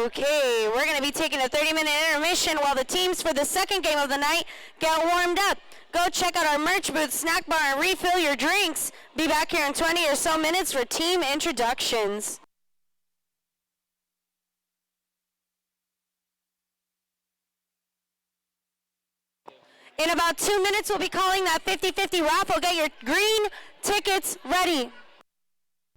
Okay, we're going to be taking a 30-minute intermission while the teams for the second game of the night get warmed up. Go check out our merch booth, snack bar, and refill your drinks. Be back here in 20 or so minutes for team introductions. In about 2 minutes, we'll be calling that 50-50 raffle. Get your green tickets ready.